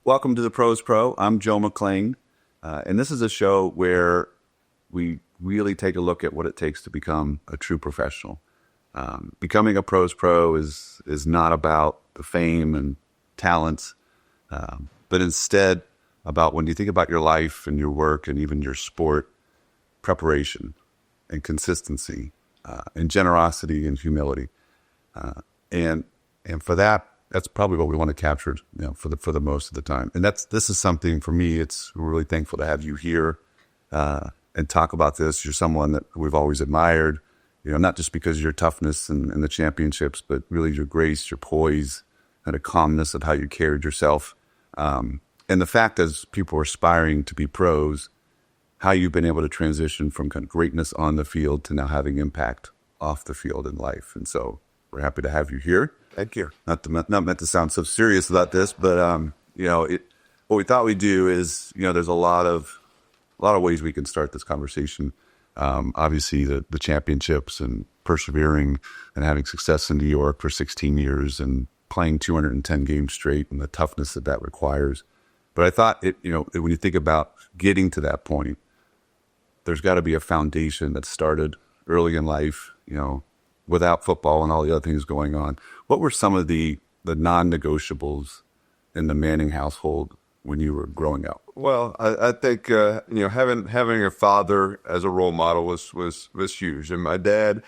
Welcome to the Pros Pro. I'm Joe McLean, and this is a show where we really take a look at what it takes to become a true professional. Becoming a Pros Pro is not about the fame and talents, but instead about when you think about your life and your work and even your sport, preparation and consistency and generosity and humility. And for that's probably what we want to capture, for the most of the time. And this is something for me. We're really thankful to have you here and talk about this. You're someone that we've always admired, not just because of your toughness and the championships, but really your grace, your poise, and a calmness of how you carried yourself. And the fact as people are aspiring to be pros, how you've been able to transition from kind of greatness on the field to now having impact off the field in life. And so we're happy to have you here. Thank you. Not meant to sound so serious about this, but what we thought we'd do is, there's a lot of ways we can start this conversation. Obviously, the championships and persevering and having success in New York for 16 years and playing 210 games straight and the toughness that requires. But I thought when you think about getting to that point, there's got to be a foundation that started early in life, without football and all the other things going on. What were some of the non-negotiables in the Manning household when you were growing up? Well, I think having a father as a role model was huge. And my dad,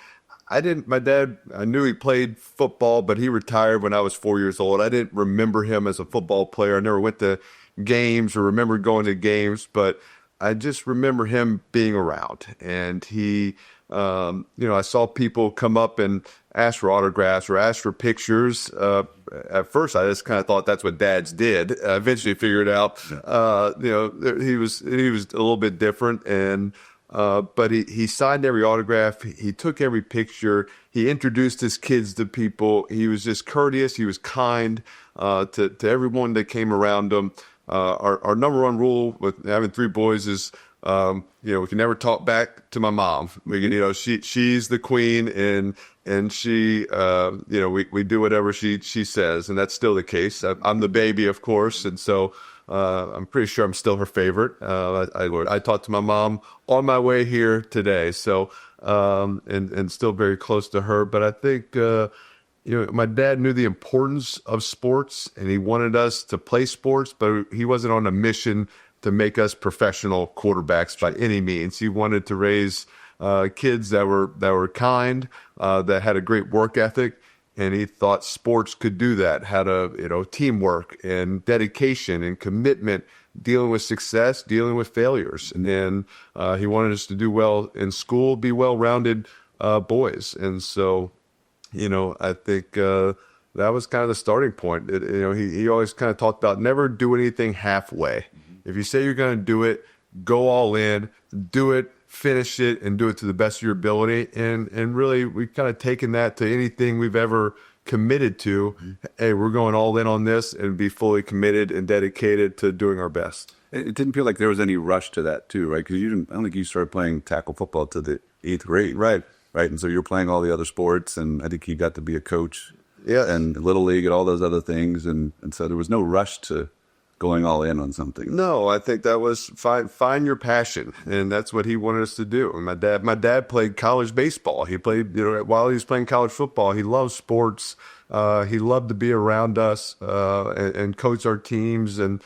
I knew he played football, but he retired when I was 4 years old. I didn't remember him as a football player. I never went to games or remember going to games, but I just remember him being around. And he, I saw people come up and ask for autographs or ask for pictures. At first, I just kind of thought that's what dads did. I eventually figured out, he was a little bit different. And but he signed every autograph. He took every picture. He introduced his kids to people. He was just courteous. He was kind to everyone that came around him. Our number one rule with having three boys is, we can never talk back to my mom. We can, she's the queen and she, we do whatever she says. And that's still the case. I'm the baby, of course. And so, I'm pretty sure I'm still her favorite. I talked to my mom on my way here today. So, and still very close to her. But I think, my dad knew the importance of sports and he wanted us to play sports, but he wasn't on a mission to make us professional quarterbacks by any means. He wanted to raise kids that were kind, that had a great work ethic, and he thought sports could do that. Had teamwork and dedication and commitment, dealing with success, dealing with failures, and then he wanted us to do well in school, be well-rounded boys, and so. I think that was kind of the starting point. He always kind of talked about never do anything halfway. Mm-hmm. If you say you're going to do it, go all in, do it, finish it, and do it to the best of your ability. And really, we've kind of taken that to anything we've ever committed to. Mm-hmm. Hey, we're going all in on this and be fully committed and dedicated to doing our best. It didn't feel like there was any rush to that, too, right? Because I don't think you started playing tackle football to the 8th grade. Right. Right, and so you're playing all the other sports, and I think you got to be a coach, yeah, and Little League and all those other things, and so there was no rush to going all in on something. No, I think that was find your passion, and that's what he wanted us to do. And my dad played college baseball. He played, while he was playing college football, he loved sports. He loved to be around us and coach our teams. And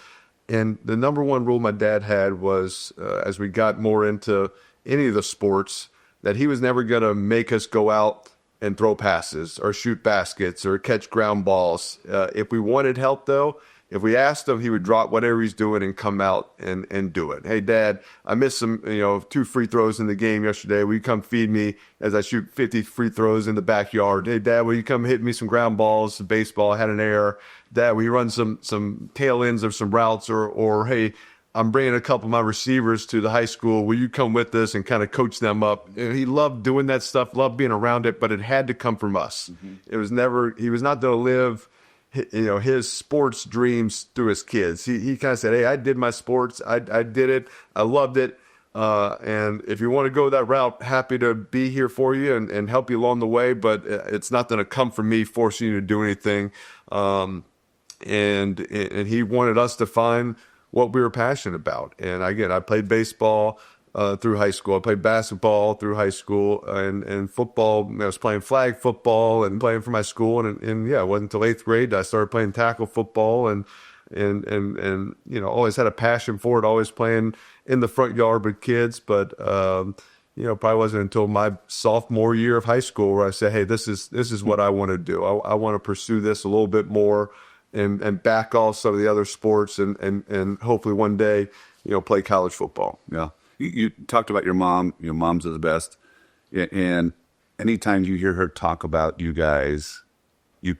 the number one rule my dad had was, as we got more into any of the sports, that he was never going to make us go out and throw passes or shoot baskets or catch ground balls. If we wanted help, though, if we asked him, he would drop whatever he's doing and come out and do it. Hey, Dad, I missed some, 2 free throws in the game yesterday. Will you come feed me as I shoot 50 free throws in the backyard? Hey, Dad, will you come hit me some ground balls, some baseball? I had an error. Dad, will you run some tail ends of some routes? Or hey, I'm bringing a couple of my receivers to the high school. Will you come with us and kind of coach them up? He loved doing that stuff, loved being around it, but it had to come from us. Mm-hmm. He was not going to live, his sports dreams through his kids. He kind of said, hey, I did my sports. I did it. I loved it. And if you want to go that route, happy to be here for you and help you along the way, but it's not going to come from me forcing you to do anything. and he wanted us to find what we were passionate about. And again, I played baseball through high school. I played basketball through high school, and football. I was playing flag football and playing for my school. And yeah, it wasn't until 8th grade that I started playing tackle football, and always had a passion for it. Always playing in the front yard with kids, but probably wasn't until my sophomore year of high school where I said, hey, this is what I want to do. I want to pursue this a little bit more and back off some of the other sports and hopefully one day, play college football. Yeah. You talked about your mom. Your moms are the best. And anytime you hear her talk about you guys, you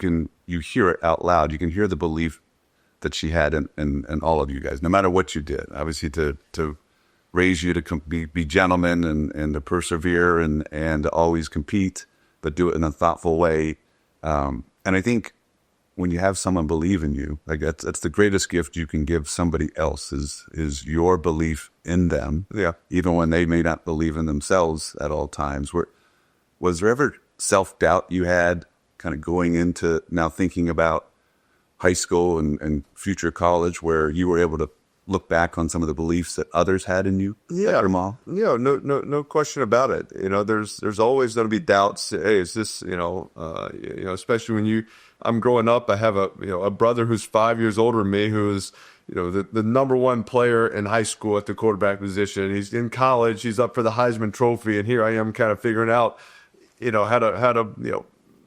hear it out loud. You can hear the belief that she had in all of you guys, no matter what you did. Obviously, to raise you to be gentlemen and to persevere and to always compete, but do it in a thoughtful way. And I think when you have someone believe in you, like that's the greatest gift you can give somebody else is your belief in them. Yeah. Even when they may not believe in themselves at all times. Was there ever self-doubt you had kind of going into now thinking about high school and future college where you were able to look back on some of the beliefs that others had in you? Yeah. Your mom? Yeah, no question about it. There's always going to be doubts. Hey, is this, especially when I'm growing up, I have a brother who's 5 years older than me, who is, the number one player in high school at the quarterback position. He's in college. He's up for the Heisman Trophy. And here I am kind of figuring out, how to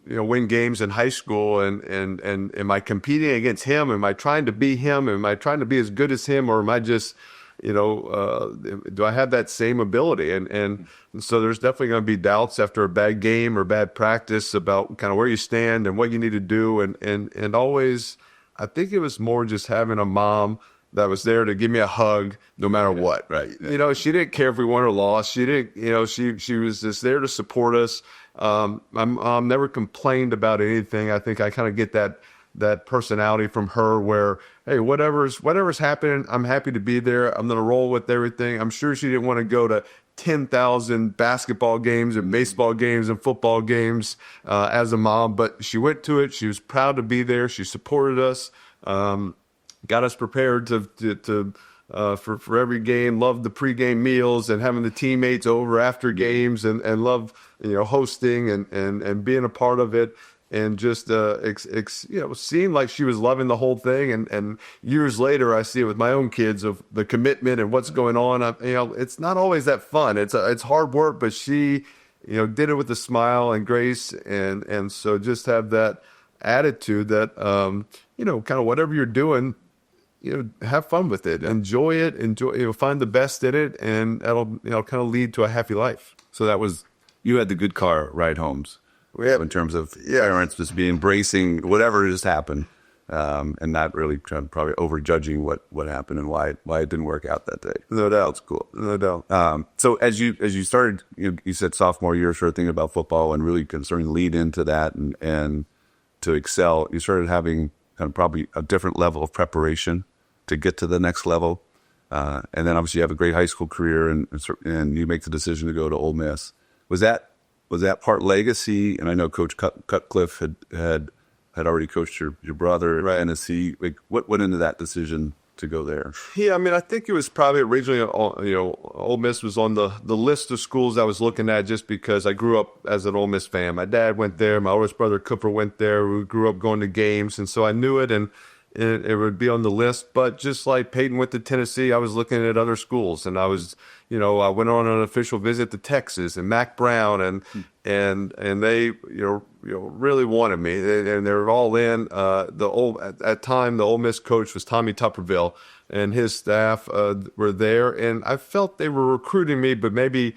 win games in high school, and am I competing against him? Am I trying to be him? Am I trying to be as good as him, or am I just, do I have that same ability? And so there's definitely going to be doubts after a bad game or bad practice about kind of where you stand and what you need to do. And always, I think it was more just having a mom that was there to give me a hug no matter what. Right. She didn't care if we won or lost. She didn't, she was just there to support us. My mom never complained about anything. I think I kind of get that personality from her where, hey, whatever's happening, I'm happy to be there. I'm going to roll with everything. I'm sure she didn't want to go to 10,000 basketball games and baseball games and football games as a mom, but she went to it. She was proud to be there. She supported us, got us prepared for every game, loved the pregame meals and having the teammates over after games and loved, hosting and being a part of it. And just, seemed like she was loving the whole thing. And years later, I see it with my own kids of the commitment and what's going on. It's not always that fun. It's hard work, but she, did it with a smile and grace. And so just have that attitude that, kind of whatever you're doing, have fun with it, enjoy it, find the best in it. And that'll, kind of lead to a happy life. So you had the good car ride homes. In terms of parents just be embracing whatever just happened, and not really probably overjudging what happened and why it didn't work out that day. No doubt. That's cool. No doubt. So as you started, you said sophomore year, started thinking about football and really starting to lead into that and to excel. You started having kind of probably a different level of preparation to get to the next level, and then obviously you have a great high school career and you make the decision to go to Ole Miss. Was that part legacy? And I know Coach Cutcliffe had already coached your brother at Tennessee. Like, what went into that decision to go there? Yeah, I think it was probably originally, Ole Miss was on the list of schools I was looking at just because I grew up as an Ole Miss fan. My dad went there. My oldest brother Cooper went there. We grew up going to games, and so I knew it, and it would be on the list. But just like Peyton went to Tennessee, I was looking at other schools, and I was, I went on an official visit to Texas and Mac Brown, and they, really wanted me, and they were all in. At that time, the Ole Miss coach was Tommy Tupperville, and his staff were there, and I felt they were recruiting me, but maybe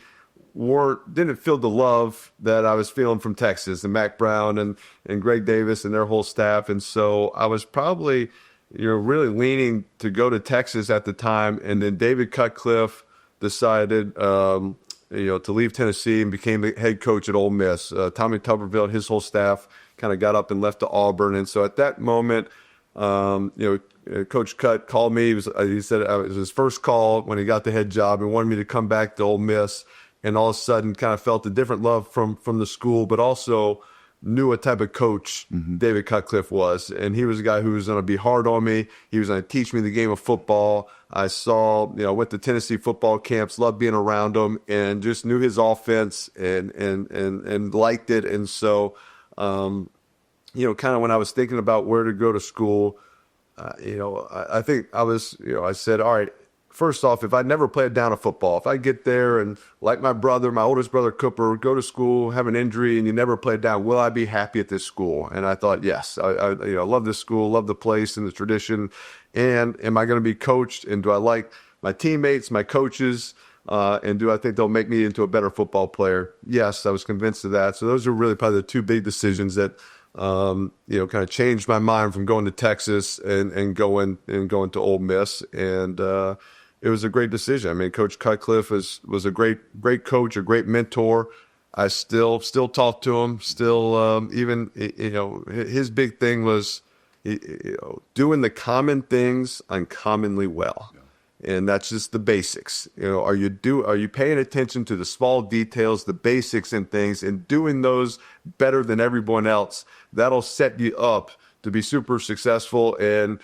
didn't feel the love that I was feeling from Texas and Mac Brown and Greg Davis and their whole staff. And so I was probably, really leaning to go to Texas at the time. And then David Cutcliffe decided, to leave Tennessee and became the head coach at Ole Miss. Tommy Tuberville and his whole staff kind of got up and left to Auburn. And so at that moment, Coach Cut called me. He said it was his first call when he got the head job and wanted me to come back to Ole Miss. And all of a sudden kind of felt a different love from the school, but also knew what type of coach David Cutcliffe was. And he was a guy who was going to be hard on me. He was going to teach me the game of football. I saw, went to Tennessee football camps, loved being around him, and just knew his offense and liked it. And so, kind of when I was thinking about where to go to school, I think I said, all right, first off, if I never played down a football, if I get there and like my oldest brother Cooper, go to school, have an injury, and you never played down, will I be happy at this school? And I thought, yes, I love this school, love the place and the tradition. And am I going to be coached? And do I like my teammates, my coaches? And do I think they'll make me into a better football player? Yes, I was convinced of that. So those are really probably the two big decisions that kind of changed my mind from going to Texas and going to Ole Miss. And it was a great decision. I mean, Coach Cutcliffe was a great coach, a great mentor. I still talk to him. Still, even his big thing was doing the common things uncommonly well. And that's just the basics. Are you paying attention to the small details, the basics and things, and doing those better than everyone else? That'll set you up to be super successful. And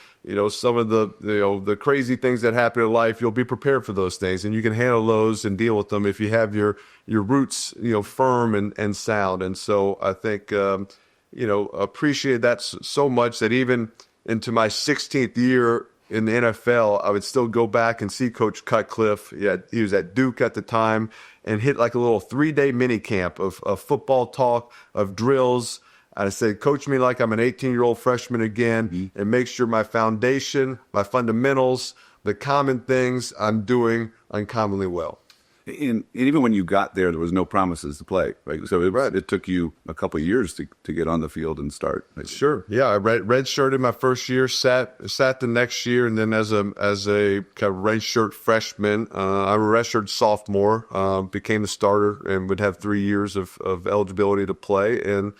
some of the crazy things that happen in life, you'll be prepared for those things, and you can handle those and deal with them if you have your roots firm and sound. And so I think appreciate that so much that even into my 16th year in the NFL, I would still go back and see Coach Cutcliffe. He was at Duke at the time, and hit like a little 3-day mini camp of football talk, of drills. I said, coach me like I'm an 18-year-old freshman again, and make sure my foundation, my fundamentals, the common things I'm doing uncommonly well. And even when you got there was no promises to play, right? So it took you a couple of years to get on the field and start. Right? Sure. Yeah, I redshirted my first year, sat the next year, and then as a kind of redshirt freshman, I redshirted sophomore, became the starter, and would have 3 years of eligibility to play, and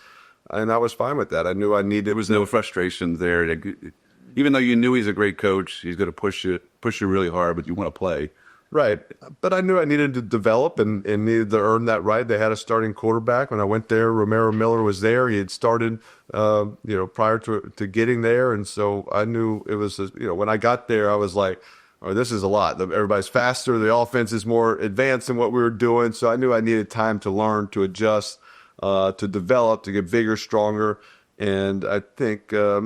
I was fine with that. I knew I needed. There was no frustration there. Even though you knew he's a great coach, he's going to push you really hard, but you want to play. Right. But I knew I needed to develop and needed to earn that right. They had a starting quarterback. When I went there, Romero Miller was there. He had started, prior to getting there. And so I knew it was, when I got there, I was like, oh, this is a lot. Everybody's faster. The offense is more advanced than what we were doing. So I knew I needed time to learn, to adjust, to develop, to get bigger, stronger. And I think, I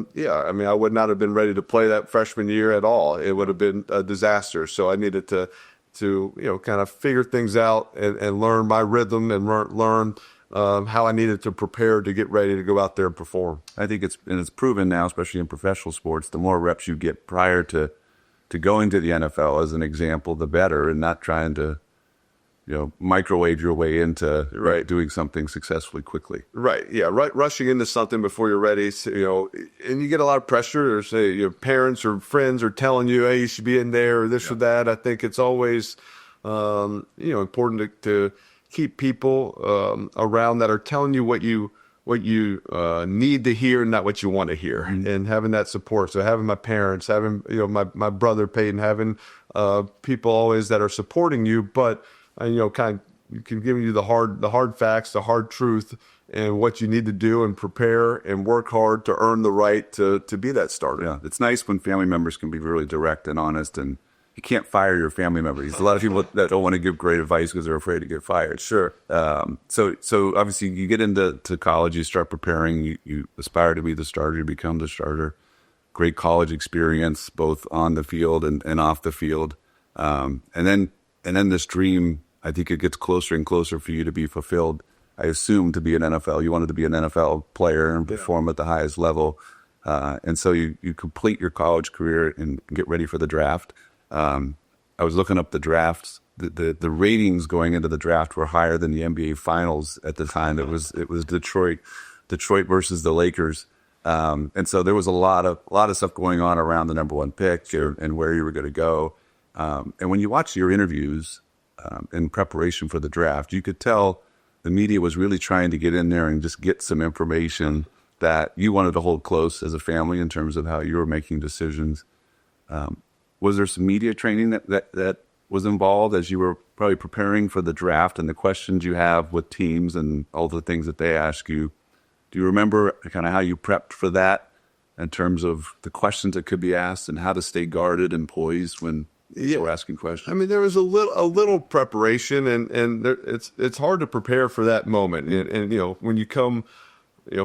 would not have been ready to play that freshman year at all. It would have been a disaster. So I needed to kind of figure things out and learn my rhythm and learn how I needed to prepare to get ready to go out there and perform. I think it's proven now, especially in professional sports, the more reps you get prior to going to the NFL, as an example, the better, and not trying to microwave your way into doing something successfully quickly. Right. Yeah. Right. Rushing into something before you're ready. So, and you get a lot of pressure, or say your parents or friends are telling you, hey, you should be in there or this or that. I think it's always, important to keep people around that are telling you what you need to hear, and not what you want to hear, and having that support. So having my parents, having my brother Peyton, having people always that are supporting you, but kind of can give you the hard facts, the hard truth, and what you need to do and prepare and work hard to earn the right to be that starter. Yeah, it's nice when family members can be really direct and honest, and you can't fire your family members. There's a lot of people that don't want to give great advice because they're afraid to get fired. Sure. So obviously you get into college, you start preparing, you aspire to be the starter, you become the starter. Great college experience, both on the field and off the field. And then this dream, I think it gets closer and closer for you to be fulfilled. I assume to be an NFL, you wanted to be an NFL player and perform at the highest level. And so you complete your college career and get ready for the draft. I was looking up the drafts. The ratings going into the draft were higher than the NBA Finals at the time. It was Detroit versus the Lakers. And so there was a lot of stuff going on around the number one pick and where you were going to go. And when you watch your interviews in preparation for the draft, you could tell the media was really trying to get in there and just get some information that you wanted to hold close as a family in terms of how you were making decisions. Was there some media training that was involved as you were probably preparing for the draft and the questions you have with teams and all the things that they ask you? Do you remember kind of how you prepped for that in terms of the questions that could be asked and how to stay guarded and poised when we're asking questions? I mean, there was a little preparation, and it's hard to prepare for that moment. And when you come,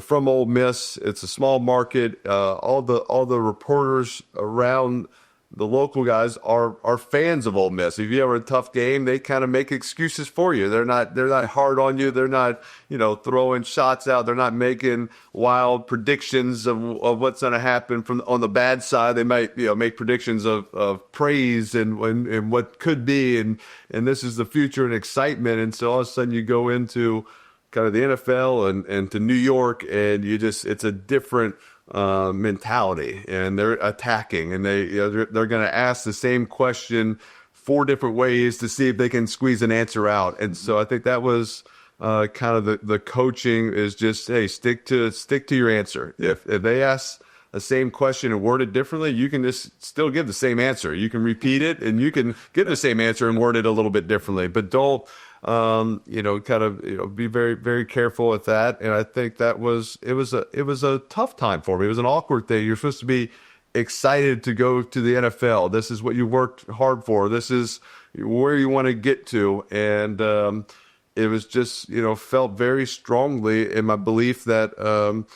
from Ole Miss, it's a small market. All the reporters around the local guys are fans of Ole Miss. If you have a tough game, they kind of make excuses for you. They're not hard on you. They're not throwing shots out. They're not making wild predictions of what's going to happen on the bad side. They might make predictions of praise and what could be, and this is the future and excitement. And so all of a sudden you go into kind of the NFL and to New York, and it's a different mentality, and they're attacking, and they're going to ask the same question 4 different ways to see if they can squeeze an answer out. And so I think that was kind of the coaching is just, hey, stick to your answer. If they ask the same question and word it differently, you can just still give the same answer. You can repeat it, and you can give the same answer and word it a little bit differently, but don't be very, very careful with that. And I think it was a tough time for me. It was an awkward thing. You're supposed to be excited to go to the NFL. This is what you worked hard for. This is where you want to get to. And it was just, felt very strongly in my belief that,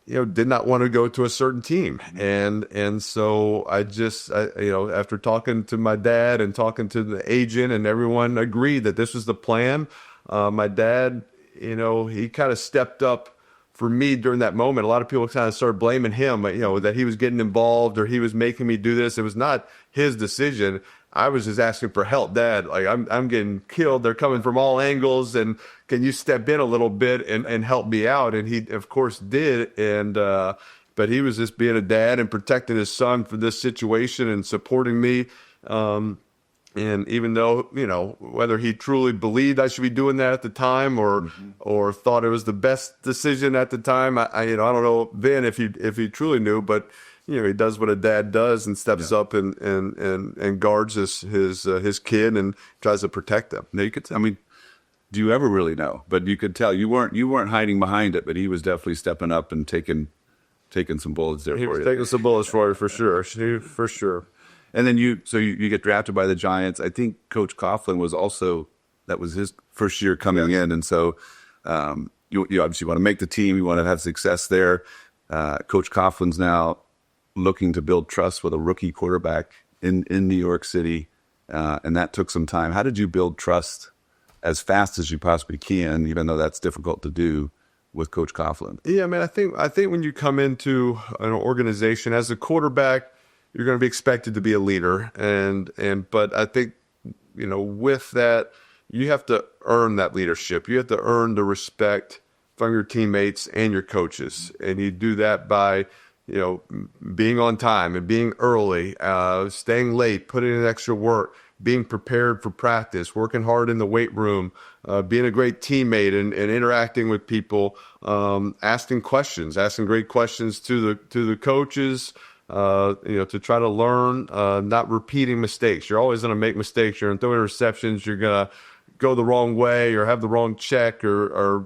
did not want to go to a certain team. And so I after talking to my dad and talking to the agent, and everyone agreed that this was the plan. My dad, he kind of stepped up for me during that moment. A lot of people kind of started blaming him, that he was getting involved or he was making me do this. It was not his decision. I was just asking for help. Dad, like I'm getting killed. They're coming from all angles, and can you step in a little bit and help me out? And he, of course, did. And but he was just being a dad and protecting his son for this situation and supporting me. And even though, whether he truly believed I should be doing that at the time or thought it was the best decision at the time, I don't know then if he truly knew, but he does what a dad does and steps up and guards his kid and tries to protect them. Now do you ever really know? But you could tell you weren't hiding behind it, but he was definitely stepping up and taking some bullets there for you. He was taking some bullets for you, for sure. For sure. And then you get drafted by the Giants. I think Coach Coughlin that was his first year coming in. And so you obviously want to make the team. You want to have success there. Coach Coughlin's now looking to build trust with a rookie quarterback in New York City. And that took some time. How did you build trust as fast as you possibly can, even though that's difficult to do with Coach Coughlin? Yeah, man, I think when you come into an organization as a quarterback, you're going to be expected to be a leader. But I think, with that, you have to earn that leadership. You have to earn the respect from your teammates and your coaches. And you do that by, being on time and being early, staying late, putting in extra work, being prepared for practice, working hard in the weight room, being a great teammate and interacting with people, asking great questions to the coaches, to try to learn, not repeating mistakes. You're always going to make mistakes. You're going to throw interceptions. You're going to go the wrong way or have the wrong check or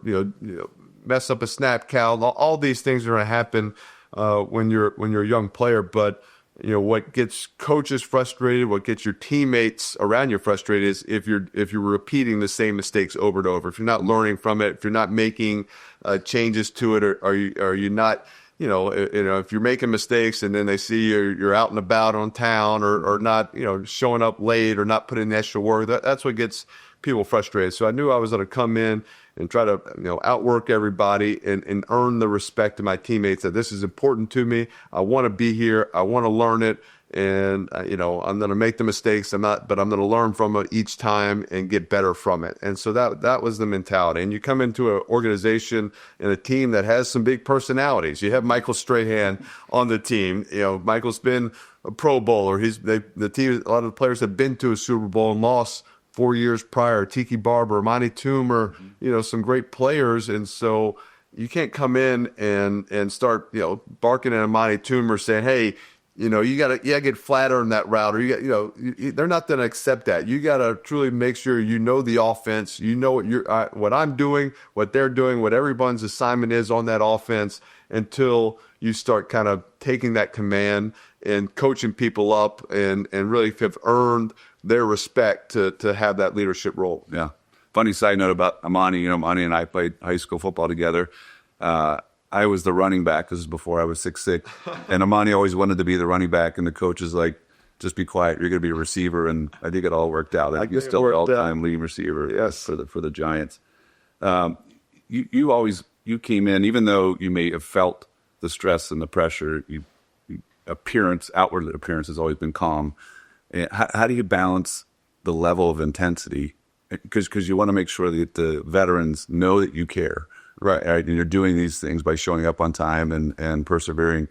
mess up a snap count. All these things are going to happen when you're a young player. But what gets coaches frustrated, what gets your teammates around you frustrated is if you're repeating the same mistakes over and over. If you're not learning from it, if you're not making changes to it, or are you not, if you're making mistakes and then they see you're out and about on town or not, showing up late or not putting in the extra work, that's what gets people frustrated. So I knew I was going to come in and try to, outwork everybody and earn the respect of my teammates that this is important to me. I want to be here. I want to learn it. And, I'm going to make the mistakes. But I'm going to learn from it each time and get better from it. And so that was the mentality. And you come into an organization and a team that has some big personalities. You have Michael Strahan on the team. Michael's been a Pro Bowler. The team, a lot of the players have been to a Super Bowl and lost 4 years prior. Tiki Barber, Monty Toomer, some great players. And so you can't come in and start, barking at a Monty Toomer saying, hey, you gotta get flatter on that route, or they're not going to accept that. You got to truly make sure you know the offense, you know what I'm doing, what they're doing, what everyone's assignment is on that offense, until you start kind of taking that command and coaching people up and really have earned their respect to have that leadership role. Yeah. Funny side note about Amani. Amani and I played high school football together. I was the running back. This is before I was 6'6", and Amani always wanted to be the running back, and the coach is like, "Just be quiet. You're going to be a receiver." And I think it all worked out. You're still the all-time leading receiver. Yes, for the Giants. You came in, even though you may have felt the stress and the pressure. Outward appearance has always been calm. How do you balance the level of intensity? Because you want to make sure that the veterans know that you care. Right. And you're doing these things by showing up on time and persevering.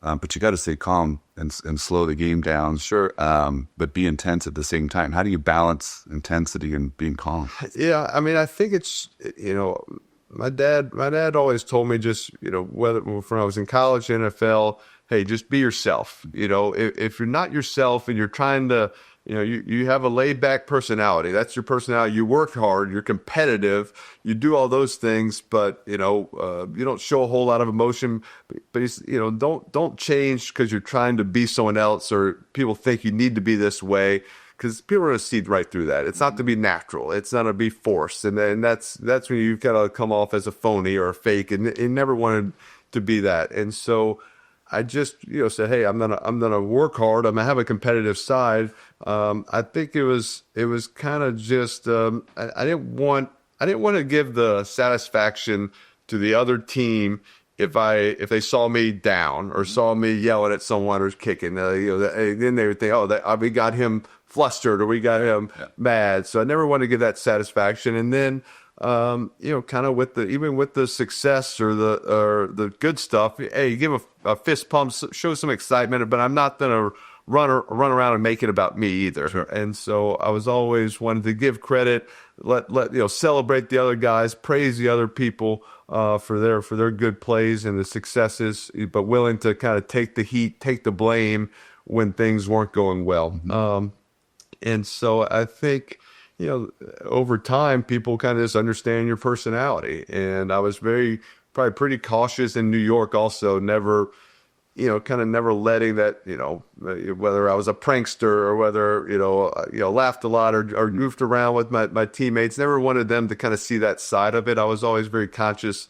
But you got to stay calm and slow the game down. Sure. But be intense at the same time. How do you balance intensity and being calm? Yeah. I mean, I think it's, my dad always told me, just, whether when I was in college, NFL, hey, just be yourself. If you're not yourself and you're trying to, you have a laid back personality. That's your personality. You work hard. You're competitive. You do all those things, but you don't show a whole lot of emotion. But don't change because you're trying to be someone else, or people think you need to be this way. Because people are going to see right through that. It's not to be natural. It's not to be forced, and that's when you've got to come off as a phony or a fake, and never wanted to be that. And so I just said, hey, I'm gonna work hard. I'm gonna have a competitive side. I think it was kind of just I didn't want to give the satisfaction to the other team if they saw me down or saw me yelling at someone or kicking. Then they would think, we got him flustered or we got him mad. So I never wanted to give that satisfaction. And then kind of even with the success or the good stuff, hey, you give a fist pump, show some excitement, but I'm not gonna run around and make it about me either. Sure. And so I was always wanted to give credit, let celebrate the other guys, praise the other people for their good plays and the successes, but willing to kind of take the heat, take the blame when things weren't going well. Mm-hmm. And so I think, over time, people kind of just understand your personality. And I was probably pretty cautious in New York also, never letting that, whether I was a prankster or whether, laughed a lot or goofed around with my teammates, never wanted them to kind of see that side of it. I was always very conscious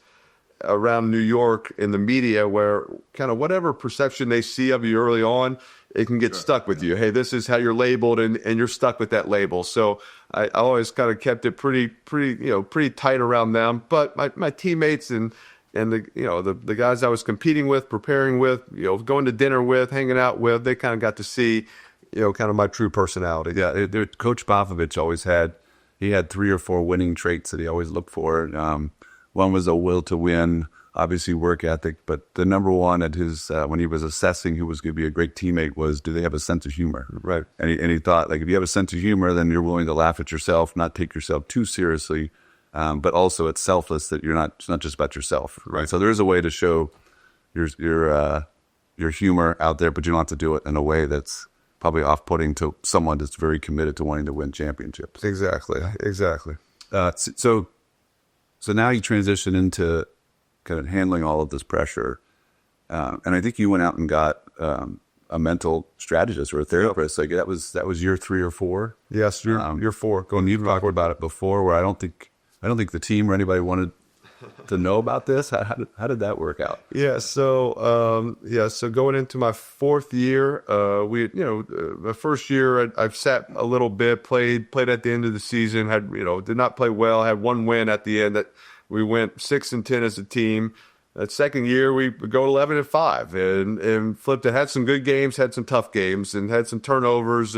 around New York in the media, where kind of whatever perception they see of you early on, it can get stuck with you. Hey, this is how you're labeled, and you're stuck with that label. So I always kind of kept it pretty tight around them. But my teammates and the guys I was competing with, preparing with, going to dinner with, hanging out with, they kind of got to see, kind of my true personality. Yeah, Coach Popovich always had 3 or 4 winning traits that he always looked for. One was a will to win, obviously work ethic, but the number one at his when he was assessing who was going to be a great teammate was, do they have a sense of humor? Right. And he thought, like, if you have a sense of humor, then you're willing to laugh at yourself, not take yourself too seriously, but also it's selfless, that it's not just about yourself. Right. So there is a way to show your humor out there, but you don't have to do it in a way that's probably off-putting to someone that's very committed to wanting to win championships. Exactly. So now you transition into kind of handling all of this pressure. And I think you went out and got a mental strategist or a therapist. Like that was year 3 or 4. Yes, year 4. And you've talked about it before, where I don't think the team or anybody wanted to know about this. How did that work out? Yeah. So going into my 4th year, my first year I've sat a little bit, played at the end of the season, did not play well, had 1 win at the end. That we went 6-10 as a team. That second year we go 11-5 and flipped it. Had some good games, had some tough games, and had some turnovers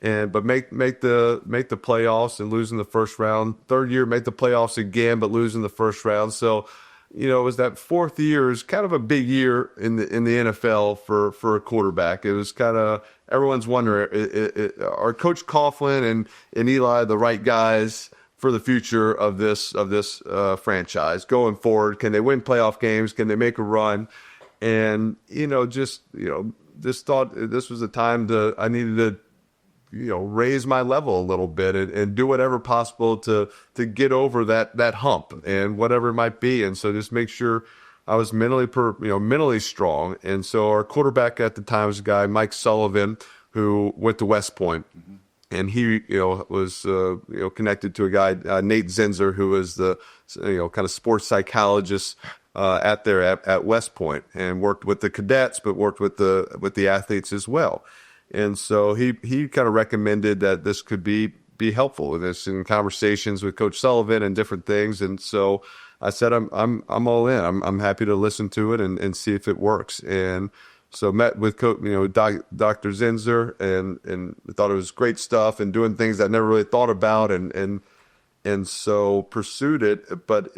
but make the playoffs and losing the first round. Third year, make the playoffs again, but losing the first round. So, it was that 4th year is kind of a big year in the NFL for a quarterback. It was kind of everyone's wondering, are Coach Coughlin and Eli the right guys for the future of this franchise going forward? Can they win playoff games? Can they make a run? And just thought this was a time I needed to, raise my level a little bit and do whatever possible to get over that hump and whatever it might be. And so just make sure I was mentally strong. And so our quarterback at the time was a guy, Mike Sullivan, who went to West Point. And he, was, connected to a guy, Nate Zinser, who was the, kind of sports psychologist at West Point, and worked with the cadets, but worked with the athletes as well. And so he kind of recommended that this could be helpful. This in conversations with Coach Sullivan and different things. And so I said, I'm all in. I'm happy to listen to it and see if it works. And so met with Dr. Zinser and thought it was great stuff and doing things I never really thought about and so pursued it. But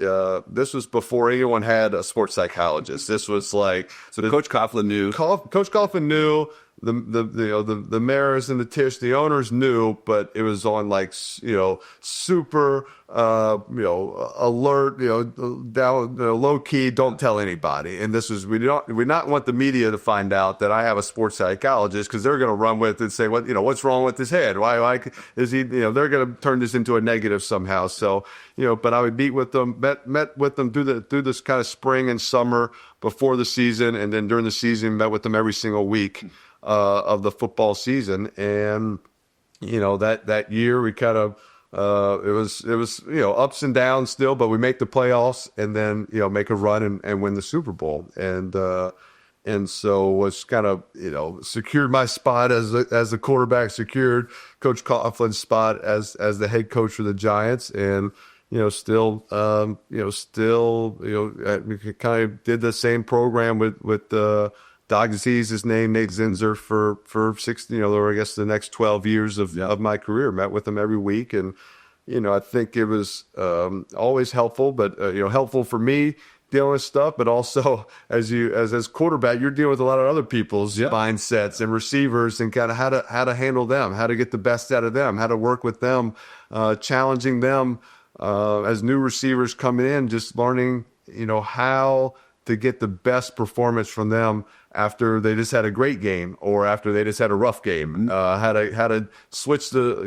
this was before anyone had a sports psychologist. This was like Coach Coughlin knew. Coach Coughlin knew. The mayors and the Tisch, the owners knew, but it was on like super alert, down low key, don't tell anybody. And this was we not want the media to find out that I have a sports psychologist, because they're going to run with it and say what's wrong with his head? Why is he they're going to turn this into a negative somehow. So but I would meet with them, met with them through this kind of spring and summer before the season, and then during the season met with them every single week of the football season. And that year we kind of it was ups and downs still, but we make the playoffs and then make a run and win the Super Bowl. And so was kind of secured my spot as the quarterback, secured Coach Coughlin's spot as the head coach for the Giants. And still we kind of did the same program with Dog Disease, his name, Nate Zinser, for 16, or I guess the next 12 years of my career. Met with him every week. And, I think it was always helpful, but, helpful for me dealing with stuff, but also as quarterback, you're dealing with a lot of other people's mindsets and receivers, and kind of how to handle them, how to get the best out of them, how to work with them, challenging them as new receivers coming in, just learning, how to get the best performance from them after they just had a great game or after they just had a rough game. How to switch the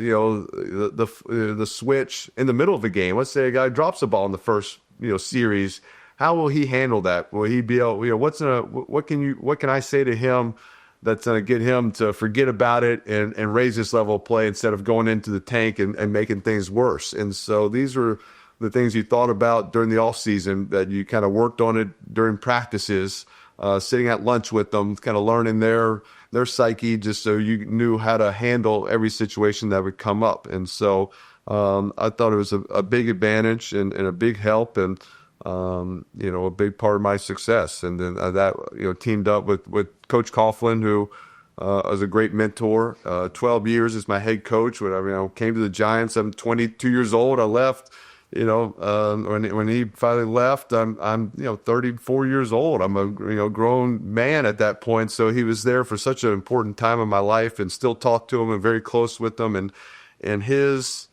switch in the middle of the game. Let's say a guy drops the ball in the first series. How will he handle that? Will he be able? What can I say to him that's going to get him to forget about it and raise his level of play instead of going into the tank and making things worse? And so these were the things you thought about during the off season, that you kind of worked on it during practices, sitting at lunch with them, kind of learning their psyche, just so you knew how to handle every situation that would come up. And so I thought it was a big advantage and a big help, and a big part of my success. And then that teamed up with Coach Coughlin, who was a great mentor. 12 years as my head coach. When I came to the Giants, I'm 22 years old. I left. When he finally left, I'm 34 years old. I'm a grown man at that point. So he was there for such an important time in my life, and still talk to him and very close with him, and his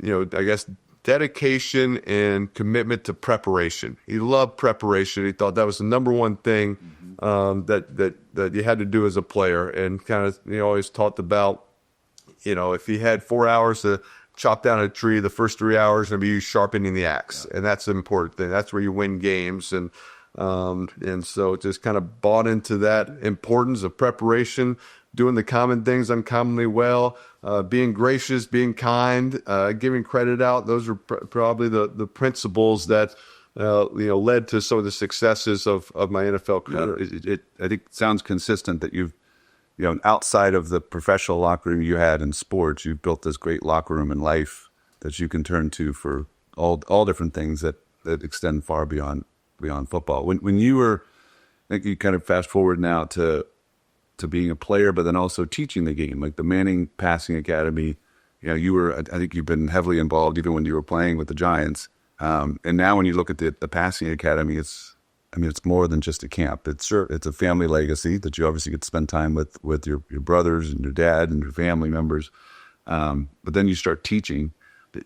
I guess dedication and commitment to preparation. He loved preparation. He thought that was the number one thing that you had to do as a player, and kind of always talked about if he had 4 hours to chop down a tree, the first 3 hours going to be you sharpening the axe. And that's an important thing. That's where you win games. And so just kind of bought into that importance of preparation, doing the common things uncommonly well, being gracious, being kind, giving credit out. Those are probably the principles that led to some of the successes of my NFL career. I think it sounds consistent that you've outside of the professional locker room you had in sports, you've built this great locker room in life that you can turn to for all different things that extend far beyond football. When you were, I think you kind of fast forward now to being a player, but then also teaching the game, like the Manning Passing Academy. I think you've been heavily involved even when you were playing with the Giants. And now when you look at the Passing Academy, it's more than just a camp. It's a family legacy that you obviously get to spend time with your brothers and your dad and your family members. But then you start teaching.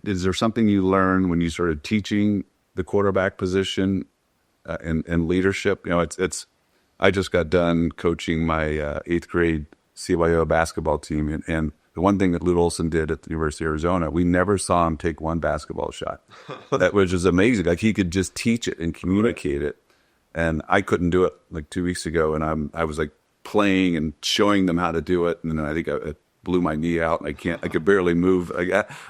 Is there something you learned when you started teaching the quarterback position and leadership? I just got done coaching my eighth grade CYO basketball team, and the one thing that Lute Olson did at the University of Arizona, we never saw him take one basketball shot. That was just amazing. Like, he could just teach it and communicate it, and I couldn't do it like 2 weeks ago, and I was like playing and showing them how to do it, and then I think it blew my knee out. I could barely move.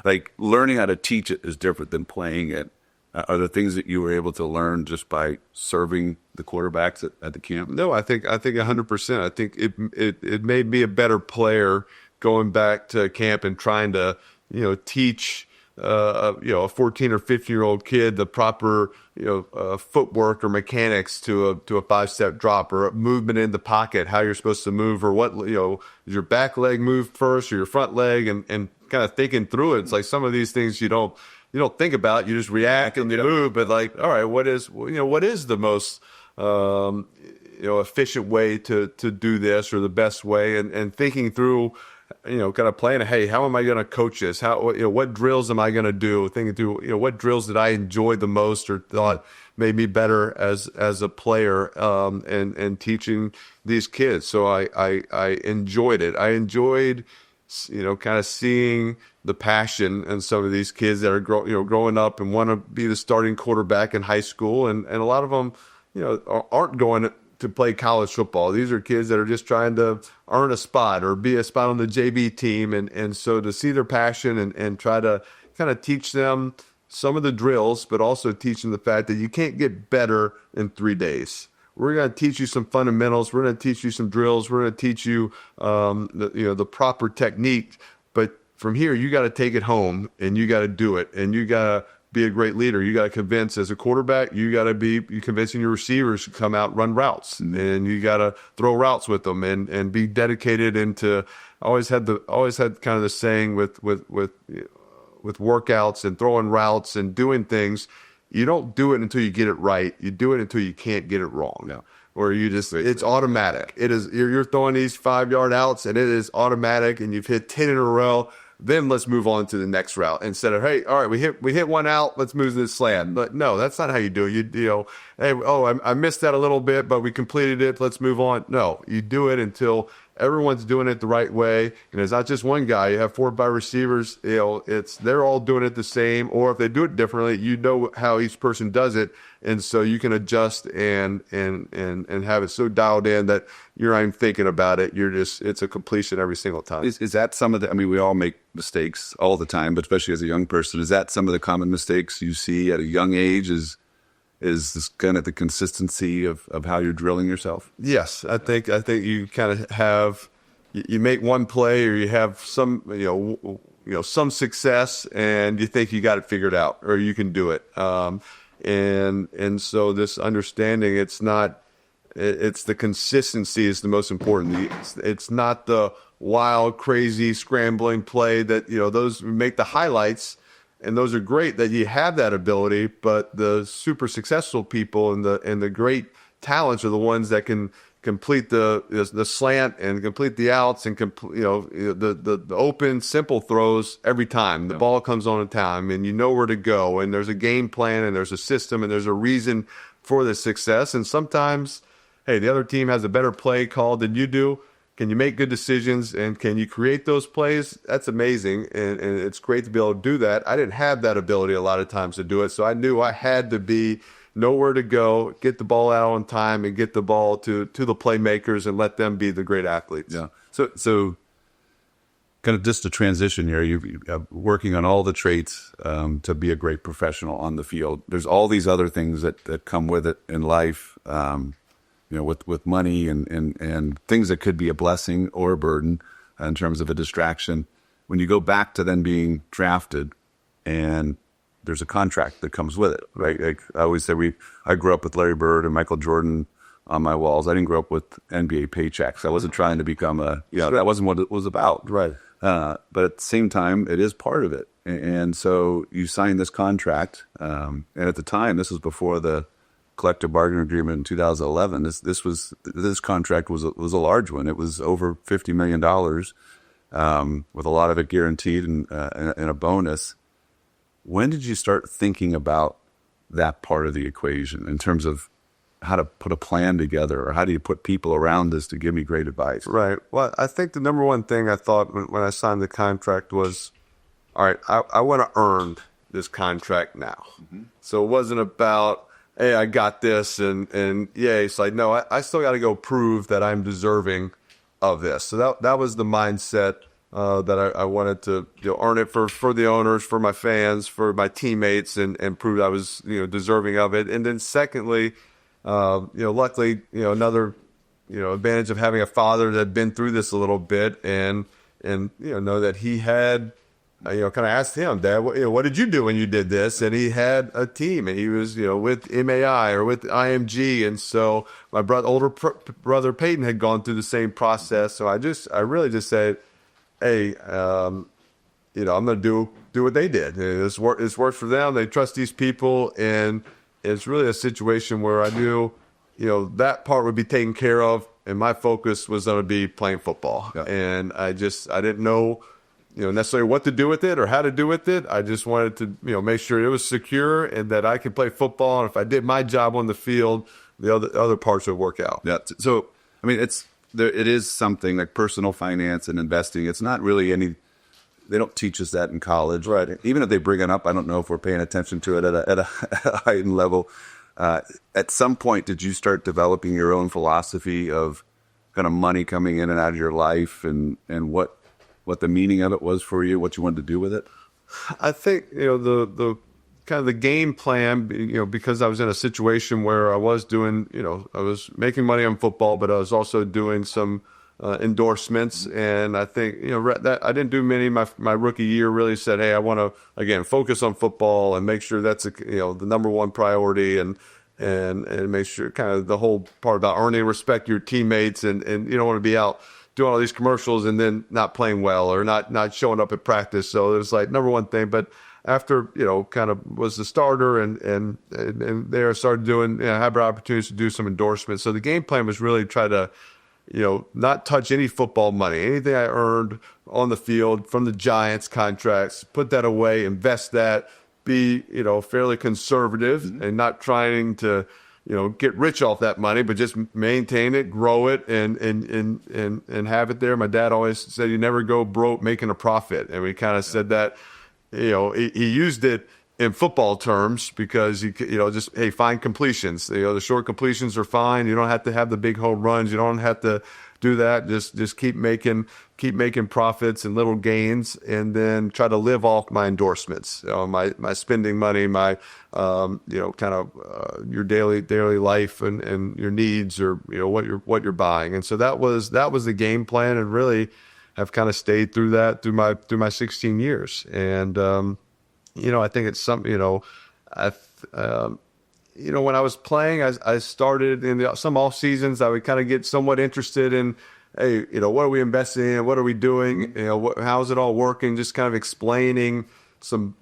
Like learning how to teach it is different than playing it. Are there things that you were able to learn just by serving the quarterbacks at the camp? No, I think 100%. I think it made me a better player going back to camp and trying to, teach a 14 or 15-year-old kid the proper, footwork or mechanics to a 5-step drop, or a movement in the pocket, how you're supposed to move, or what, is your back leg move first or your front leg, and kind of thinking through it. It's like some of these things you don't think about, you just react and you move, but like, all right, what is the most, efficient way to do this, or the best way, and thinking through, kind of playing, hey, how am I going to coach this? How, what drills am I going to do? Thinking through, what drills did I enjoy the most, or thought made me better as a player, and teaching these kids. So I enjoyed it. I enjoyed, kind of seeing the passion in some of these kids that are growing up and want to be the starting quarterback in high school, and a lot of them, aren't going to play college football. These are kids that are just trying to earn a spot or be a spot on the JV team, and so to see their passion and try to kind of teach them some of the drills, but also teach them the fact that you can't get better in 3 days. We're going to teach you some fundamentals. We're going to teach you some drills. We're going to teach you, the proper technique. But from here, you got to take it home, and you got to do it, and you got to be a great leader. You got to convince, as a quarterback, you got to be convincing your receivers to come out, run routes, and you got to throw routes with them, and be dedicated into. Always had kind of the saying with workouts and throwing routes and doing things. You don't do it until you get it right. You do it until you can't get it wrong. No. Or it's automatic. It is, you're throwing these 5-yard outs, and it is automatic, and you've hit 10 in a row. Then let's move on to the next route, instead of, hey, all right, we hit one out, let's move to the slant. But no, that's not how you do it. Hey, I missed that a little bit, but we completed it. Let's move on. No, you do it until everyone's doing it the right way, and it's not just one guy. You have 4 or 5 receivers. They're all doing it the same, or if they do it differently, how each person does it, and so you can adjust and have it so dialed in that you're not even thinking about it. It's a completion every single time. Is that some of the? I mean, we all make mistakes all the time, but especially as a young person, is that some of the common mistakes you see at a young age? Is this kind of the consistency of how you're drilling yourself? Yes, I think you kind of have, you make one play, or you have some some success, and you think you got it figured out, or you can do it. And so this understanding, it's the consistency is the most important. It's not the wild, crazy, scrambling play that those make the highlights. And those are great that you have that ability, but the super successful people and the great talents are the ones that can complete the slant and complete the outs and the open, simple throws every time. The ball comes on time, and you know where to go, and there's a game plan, and there's a system, and there's a reason for the success. And sometimes, hey, the other team has a better play call than you do. Can you make good decisions, and can you create those plays? That's amazing, and it's great to be able to do that. I didn't have that ability a lot of times to do it, so I knew I had to know where to go, get the ball out on time, and get the ball to the playmakers and let them be the great athletes. Yeah. So kind of just a transition here. You're working on all the traits to be a great professional on the field. There's all these other things that come with it in life. With money and things that could be a blessing or a burden in terms of a distraction. When you go back to then being drafted, and there's a contract that comes with it, right? Like I always say, I grew up with Larry Bird and Michael Jordan on my walls. I didn't grow up with NBA paychecks. I wasn't trying to become that wasn't what it was about. Right. But at the same time, it is part of it. And so you sign this contract, and at the time, this was before the collective bargaining agreement in 2011. This contract was a large one. It was over $50 million, with a lot of it guaranteed and a bonus. When did you start thinking about that part of the equation in terms of how to put a plan together, or how do you put people around this to give me great advice? Right. Well, I think the number one thing I thought when I signed the contract was, all right, I want to earn this contract now. So it wasn't about, hey, I got this and yay. It's like, no, I still got to go prove that I'm deserving of this. So that was the mindset that I wanted to earn it for the owners, for my fans, for my teammates, and prove I was deserving of it. And then secondly, luckily, another advantage of having a father that had been through this a little bit and know that he had. Kind of asked him, Dad, what did you do when you did this? And he had a team, and he was, with MAI or with IMG. And so my older brother Peyton had gone through the same process. So I really just said, hey, I'm going to do what they did. It's worked for them. They trust these people, and it's really a situation where I knew, that part would be taken care of, and my focus was going to be playing football. Yeah. And I didn't know necessarily what to do with it or how to do with it. I just wanted to, make sure it was secure and that I could play football. And if I did my job on the field, the other parts would work out. Yeah. So, I mean, it is something like personal finance and investing. It's not really they don't teach us that in college. Right. Even if they bring it up, I don't know if we're paying attention to it at a heightened level. At some point, did you start developing your own philosophy of kind of money coming in and out of your life and what the meaning of it was for you, what you wanted to do with it? I think, the kind of the game plan, because I was in a situation where I was doing, I was making money on football, but I was also doing some endorsements. And I think, that I didn't do many. My rookie year really said, hey, I want to, again, focus on football and make sure that's, the number one priority and make sure kind of the whole part about earning respect your teammates and you don't want to be out doing all these commercials and then not playing well or not showing up at practice. So it was like number one thing. But after, kind of was the starter and there I started doing, had opportunities to do some endorsements. So the game plan was really try to, not touch any football money, anything I earned on the field from the Giants contracts, put that away, invest that, be, fairly conservative and not trying to, get rich off that money, but just maintain it, grow it, and have it there. My dad always said, you never go broke making a profit. And we kind of said that, he used it in football terms because just, hey, find completions. The short completions are fine. You don't have to have the big home runs. You don't have to do that. Just keep making profits and little gains, and then try to live off my endorsements, my spending money, my kind of your daily life and your needs, or what you're buying. And so that was the game plan, and really have kind of stayed through that through my 16 years. And I think it's something when I was playing, I started in some off seasons. I would kind of get somewhat interested in, hey, what are we investing in? What are we doing? How's it all working? Just kind of explaining some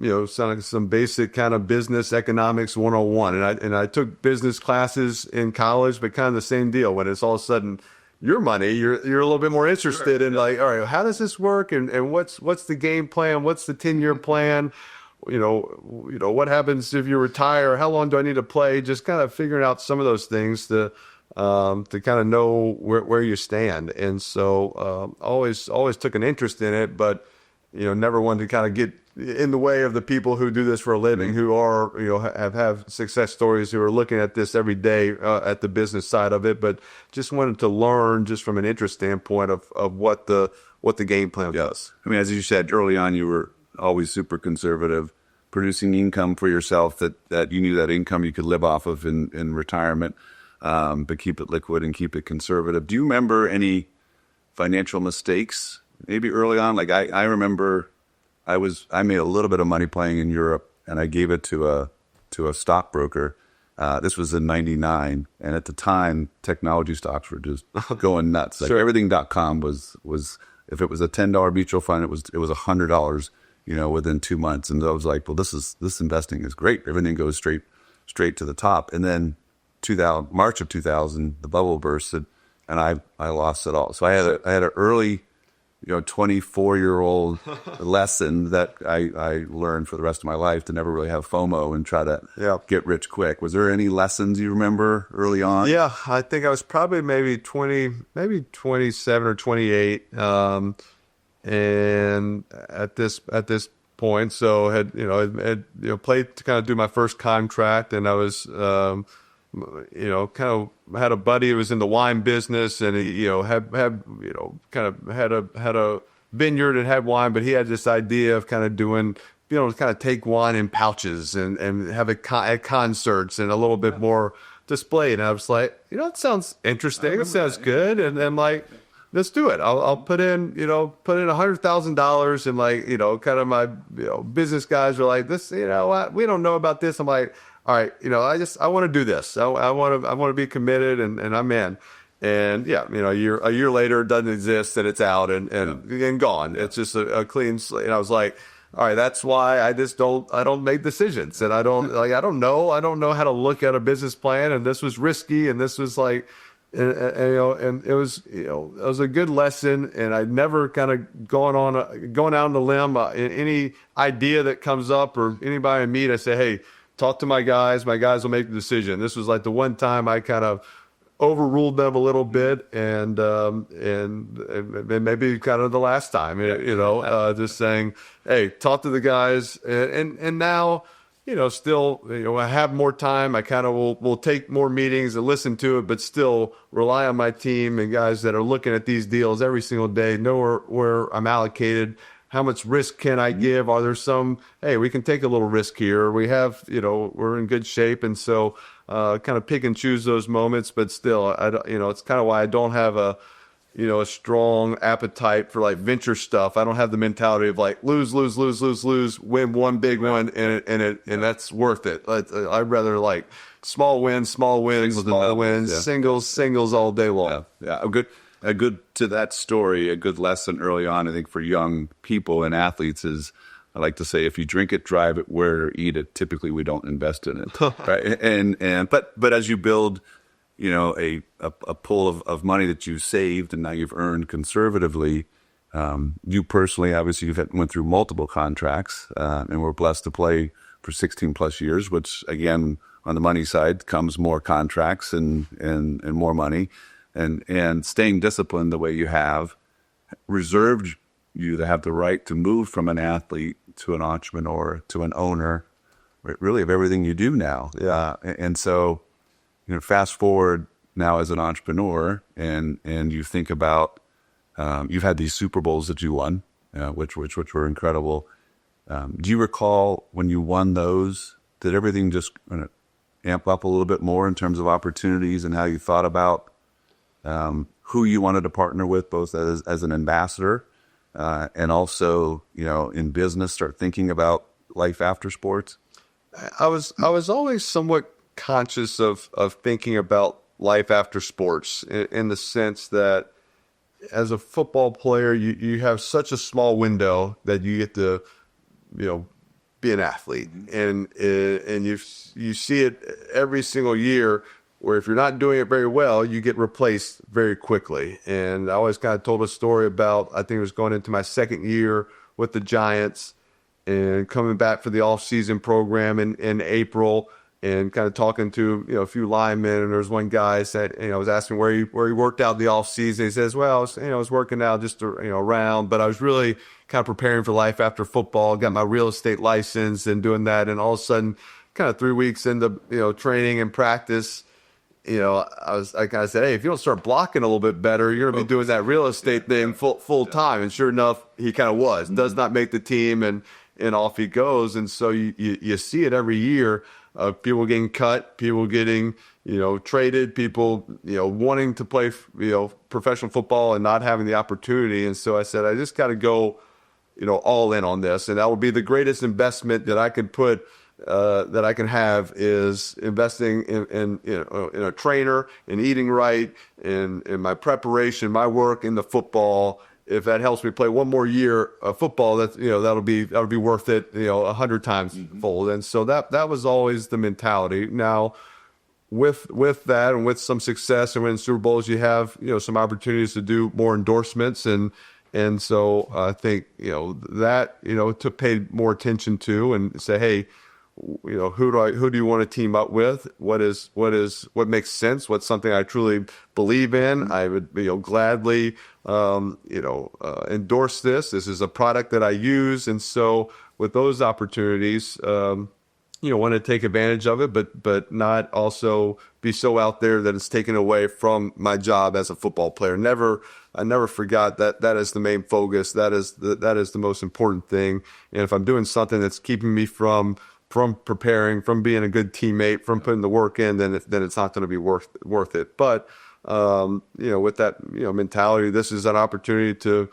basic kind of business economics 101. And I took business classes in college, but kind of the same deal. When it's all of a sudden your money, you're a little bit more interested in, like, all right, how does this work? And what's the game plan? What's the 10-year plan? What happens if you retire? How long do I need to play? Just kind of figuring out some of those things to kind of know where you stand. And so always took an interest in it, but never wanted to kind of get in the way of the people who do this for a living, who are have success stories, who are looking at this every day at the business side of it, but just wanted to learn just from an interest standpoint of what the game plan does. I mean, as you said early on, you were always super conservative, producing income for yourself that you knew that income you could live off of in retirement, but keep it liquid and keep it conservative. Do you remember any financial mistakes maybe early on? Like I remember I made a little bit of money playing in Europe, and I gave it to a stockbroker. This was in '99, and at the time, technology stocks were just going nuts. Like everything.com was if it was a $10 mutual fund, it was $100. Within 2 months. And I was like, well, this investing is great. Everything goes straight to the top. And then March of 2000, the bubble bursted, and I lost it all. So I had an early, 24-year-old lesson that I learned for the rest of my life, to never really have FOMO and try to get rich quick. Was there any lessons you remember early on? Yeah, I think I was probably maybe 27 or 28, and at this point, so had played to kind of do my first contract, and I was kind of had a buddy who was in the wine business, and he had kind of had a vineyard and had wine, but he had this idea of kind of doing, kind of take wine in pouches and have it at concerts and a little bit more display. And I was like, it sounds interesting. It sounds good. And then like, let's do it. I'll put in $100,000, and kind of my, business guys were like, this, what, we don't know about this. I'm like, all right, I want to do this. I want to be committed, and I'm in. And a year later, it doesn't exist, and it's out and gone. It's just a clean slate. And I was like, all right, that's why I don't make decisions, and I don't know how to look at a business plan. And this was risky, and this was like, and it was a good lesson. And I'd never kind of going out on the limb. Any idea that comes up or anybody I meet, I say, hey, talk to my guys. My guys will make the decision. This was like the one time I kind of overruled them a little bit, and maybe kind of the last time, just saying, hey, talk to the guys. And now, still, I have more time. I kind of will take more meetings and listen to it, but still rely on my team and guys that are looking at these deals every single day, know where I'm allocated. How much risk can I give? Are there some, hey, we can take a little risk here. We have, we're in good shape. And so kind of pick and choose those moments, but still, it's kind of why I don't have a strong appetite for like venture stuff. I don't have the mentality of like lose, win one big one, and that's worth it. I'd rather like small wins, singles all day long. Yeah. A good to that story, a good lesson early on, I think, for young people and athletes is, I like to say, if you drink it, drive it, wear it, or eat it, typically we don't invest in it. Right? But as you build, a pool of money that you saved and now you've earned conservatively, you personally, obviously, went through multiple contracts, and we're blessed to play for 16 plus years, which again, on the money side comes more contracts and more money. And staying disciplined the way you have reserved you to have the right to move from an athlete to an entrepreneur to an owner, really, of everything you do now. And so, fast forward now as an entrepreneur, and you think about, you've had these Super Bowls that you won, which were incredible. Do you recall when you won those, did everything just amp up a little bit more in terms of opportunities and how you thought about who you wanted to partner with, both as an ambassador and also, in business, start thinking about life after sports? I was always somewhat conscious of thinking about life after sports in the sense that as a football player, you have such a small window that you get to, be an athlete, and you see it every single year, where if you're not doing it very well, you get replaced very quickly. And I always kind of told a story about, I think it was going into my second year with the Giants and coming back for the off-season program in April, and kind of talking to a few linemen. And there was one guy said, was asking where he worked out the off-season. He says, well, I was working out just around, but I was really kind of preparing for life after football. Got my real estate license and doing that, and all of a sudden, kind of 3 weeks into training and practice, I kind of said, hey, if you don't start blocking a little bit better, you're going to be doing that real estate thing full time. And sure enough, he kind of was. Does not make the team, and off he goes. And so you see it every year, people getting cut, people getting traded, people wanting to play professional football and not having the opportunity. And so I said, I just got to go all in on this, and that will be the greatest investment that I could put. That I can have is investing in a trainer, in eating right, in my preparation, my work in the football. If that helps me play one more year of football, that'll be worth it 100 times fold. And so that was always the mentality. Now, with that and with some success and winning Super Bowls, you have some opportunities to do more endorsements and And so I think, that, to pay more attention to and say, hey, who do you want to team up with? What makes sense? What's something I truly believe in? I would, gladly, endorse this. This is a product that I use. And so with those opportunities, want to take advantage of it, but not also be so out there that it's taken away from my job as a football player. I never forgot that is the main focus. That is the most important thing. And if I'm doing something that's keeping me from preparing, from being a good teammate, from putting the work in, then it's not going to be worth it. But with that mentality, this is an opportunity to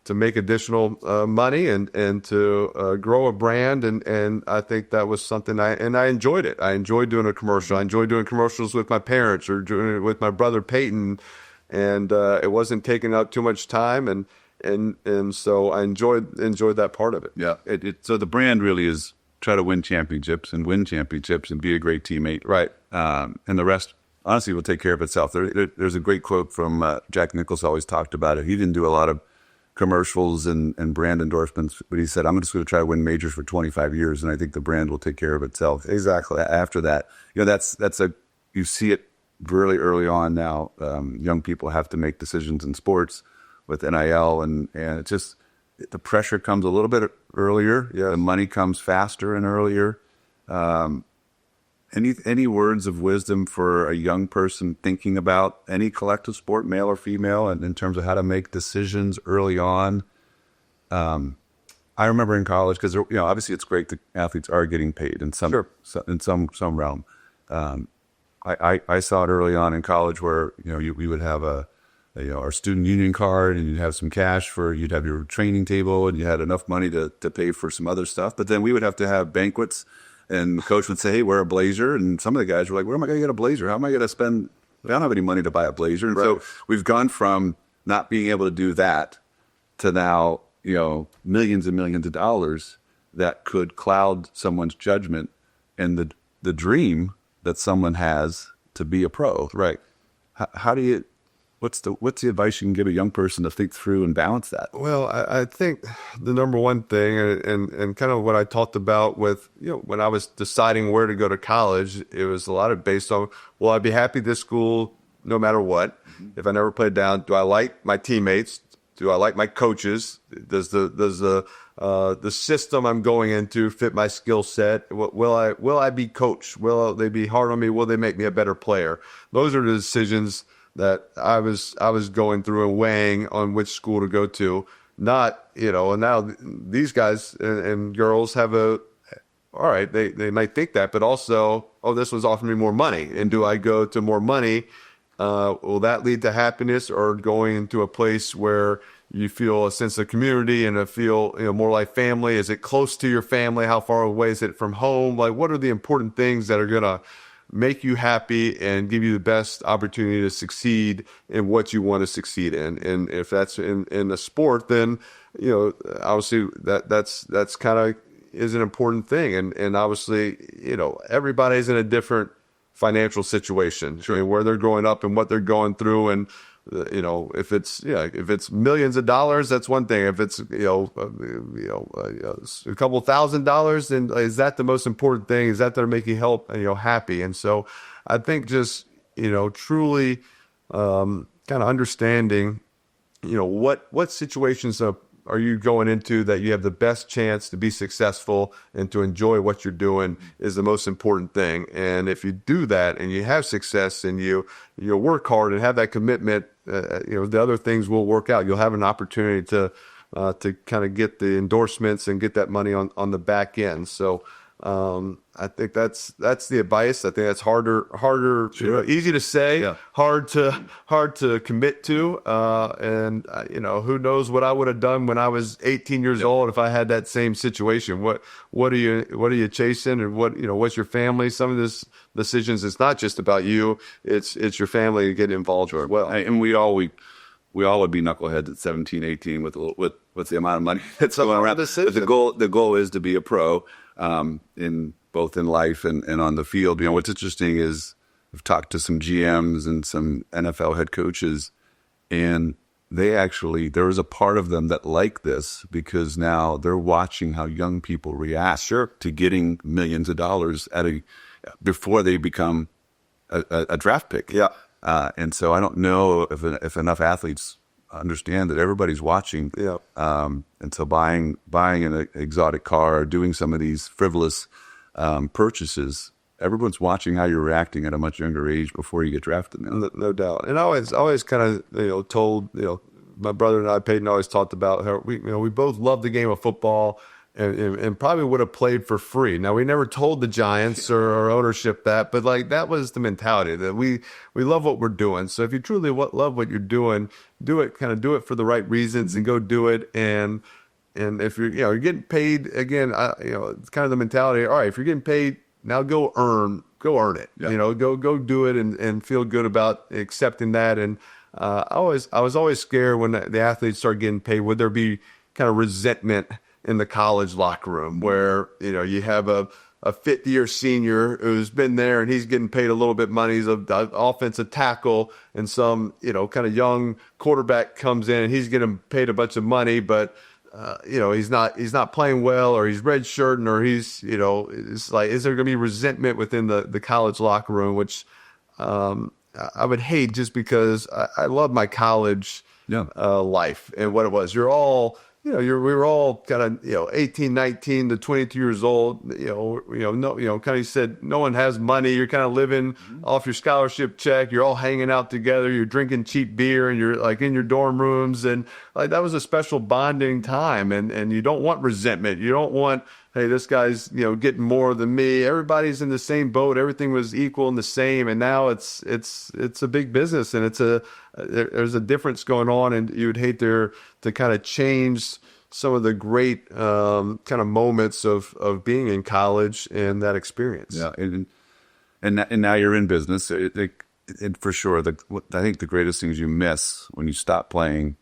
make additional money and to grow a brand, and I think that was something I enjoyed it. I enjoyed doing a commercial. I enjoyed doing commercials with my parents or doing it with my brother Peyton, and it wasn't taking up too much time, and so I enjoyed that part of it. Yeah. So the brand really is try to win championships and be a great teammate. Right. And the rest, honestly, will take care of itself. There's a great quote from Jack Nicklaus always talked about it. He didn't do a lot of commercials and brand endorsements, but he said, I'm just going to try to win majors for 25 years, and I think the brand will take care of itself. Exactly. After that, you see it really early on now. Young people have to make decisions in sports with NIL, and it's just the pressure comes a little bit earlier. Yes. The money comes faster and earlier. Any words of wisdom for a young person thinking about any collective sport, male or female, and in terms of how to make decisions early on? I remember in college, because obviously it's great that athletes are getting paid in some realm. I saw it early on in college where we would have our student union card, and you'd have some cash you'd have your training table, and you had enough money to pay for some other stuff. But then we would have to have banquets, and the coach would say, hey, wear a blazer. And some of the guys were like, where am I going to get a blazer? How am I going to spend? I don't have any money to buy a blazer. And so we've gone from not being able to do that to now, millions and millions of dollars that could cloud someone's judgment and the dream that someone has to be a pro. Right. How do you... What's the advice you can give a young person to think through and balance that? Well, I think the number one thing, and kind of what I talked about with, when I was deciding where to go to college, it was a lot of based on, well, I'd be happy at this school no matter what. If I never played down, do I like my teammates? Do I like my coaches? Does the system I'm going into fit my skill set? Will I be coached? Will they be hard on me? Will they make me a better player? Those are the decisions that I was going through and weighing on which school to go to. Not, and now these guys and girls have all right, they might think that, but also, this was offering me more money. And do I go to more money? Will that lead to happiness, or going into a place where you feel a sense of community and feel more like family? Is it close to your family? How far away is it from home? Like, what are the important things that are going to make you happy and give you the best opportunity to succeed in what you want to succeed in? And if that's in a sport, then, obviously that's kind of is an important thing. And obviously, everybody's in a different financial situation. Sure. I mean, where they're growing up and what they're going through. And, if it's millions of dollars, that's one thing. If it's, a couple $1,000, then is that the most important thing? Is that they're making happy? And so I think just, truly, kind of understanding, what situations are you going into that you have the best chance to be successful and to enjoy what you're doing is the most important thing. And if you do that and you have success and you work hard and have that commitment, the other things will work out. You'll have an opportunity to kind of get the endorsements and get that money on the back end. So I think that's the advice. I think that's harder, Sure. Easy to say, yeah. hard to commit to. And who knows what I would have done when I was 18 years old if I had that same situation. What are you chasing, and what's your family? Some of this decisions, it's not just about you. It's your family to get involved as well. And we all would be knuckleheads at 17, 18 with the amount of money that's going around. But the goal is to be a pro, in both in life and on the field. What's interesting is I've talked to some GMs and some NFL head coaches, and there is a part of them that like this because now they're watching how young people react to getting millions of dollars before they become a draft pick. Yeah. And so I don't know if enough athletes understand that everybody's watching. Yeah. And so buying an exotic car, or doing some of these frivolous purchases, everyone's watching how you're reacting at a much younger age before you get drafted now. No doubt. And I always kind of, told, my brother and I, Peyton, always talked about how we both love the game of football and probably would have played for free. Now, we never told the Giants or our ownership that, but like that was the mentality that we love what we're doing. So if you truly love what you're doing, do it for the right reasons and go do it. And if you're getting paid again, it's kind of the mentality. All right, if you're getting paid, now go earn it. Yeah. Go do it and feel good about accepting that. And I was always scared when the athletes start getting paid. Would there be kind of resentment in the college locker room where you have a fifth-year senior who's been there and he's getting paid a little bit money. He's an offensive tackle, and some kind of young quarterback comes in and he's getting paid a bunch of money, but he's not playing well, or he's redshirting, or he's it's like, is there going to be resentment within the college locker room, which I would hate, just because I love my college life and what it was. You're all we were all kind of 18, 19 to 22 years old. Kind of said, no one has money. You're kind of living off your scholarship check. You're all hanging out together. You're drinking cheap beer, and you're like in your dorm rooms, and like that was a special bonding time. And you don't want resentment. You don't want, hey, this guy's getting more than me. Everybody's in the same boat. Everything was equal and the same. And now it's a big business, and there's a difference going on, and you would hate to kind of change some of the great kind of moments of being in college and that experience. Yeah, and now you're in business. And for sure, I think the greatest things you miss when you stop playing,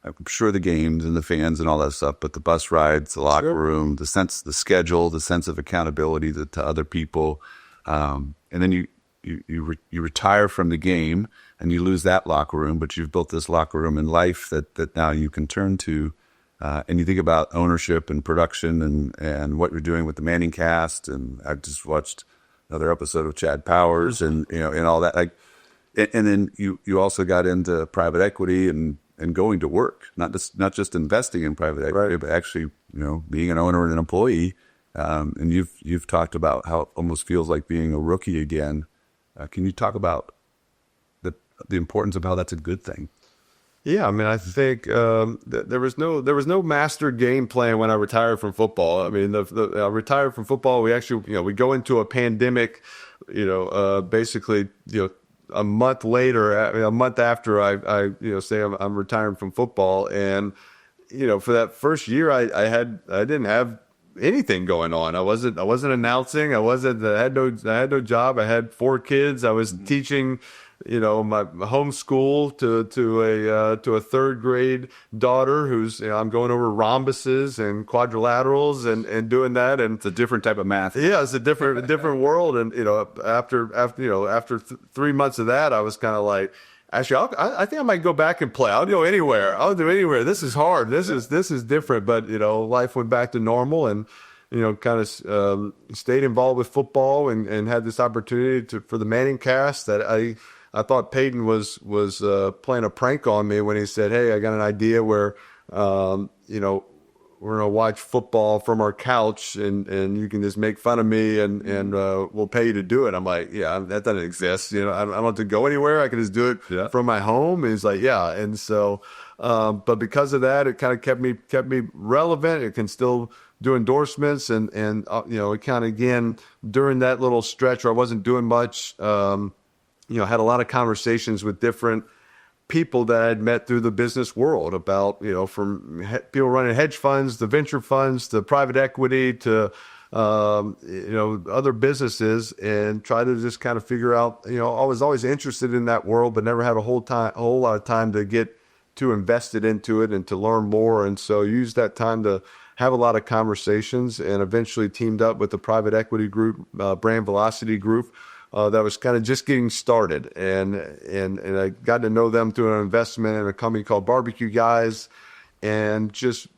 I'm sure the games and the fans and all that stuff, but the bus rides, the locker room, the schedule, the sense of accountability to other people, and then you retire from the game and you lose that locker room, but you've built this locker room in life that now you can turn to, and you think about ownership and production and what you're doing with the Manning cast. And I've just watched another episode of Chad Powers and all that. And then you also got into private equity and going to work, not just investing in private equity, but actually being an owner and an employee. And you've talked about how it almost feels like being a rookie again. Can you talk about the importance of how that's a good thing? Yeah, I mean, I think there was no master game plan when I retired from football. I mean, I retired from football. We actually, we go into a pandemic, basically, a month later, a month after I say I'm retiring from football, and for that first year, I didn't have anything going on. I wasn't announcing. I had no job. I had 4 kids. I was teaching my homeschool to a 3rd grade daughter who's I'm going over rhombuses and quadrilaterals and doing that, and it's a different type of math. Yeah, it's a different world. And after 3 months of that, I was kind of like, actually, I think I might go back and play. I'll go anywhere. I'll do anywhere. This is hard. This is different. But life went back to normal, and kind of stayed involved with football and had this opportunity for the Manning cast that I thought Peyton was playing a prank on me when he said, "Hey, I got an idea where we're gonna watch football from our couch and you can just make fun of me and we'll pay you to do it." I'm like, "Yeah, that doesn't exist. I don't have to go anywhere. I can just do it from my home." And he's like, "Yeah." And so, but because of that, it kind of kept me relevant. It can still do endorsements and it kind of, again, during that little stretch where I wasn't doing much. Had a lot of conversations with different people that I'd met through the business world about, from people running hedge funds, to venture funds, to private equity, to, other businesses, and try to just kind of figure out, I was always interested in that world, but never had a whole lot of time to get too invested into it and to learn more. And so used that time to have a lot of conversations, and eventually teamed up with the private equity group, Brand Velocity Group, that was kind of just getting started, and I got to know them through an investment in a company called Barbecue Guys, and just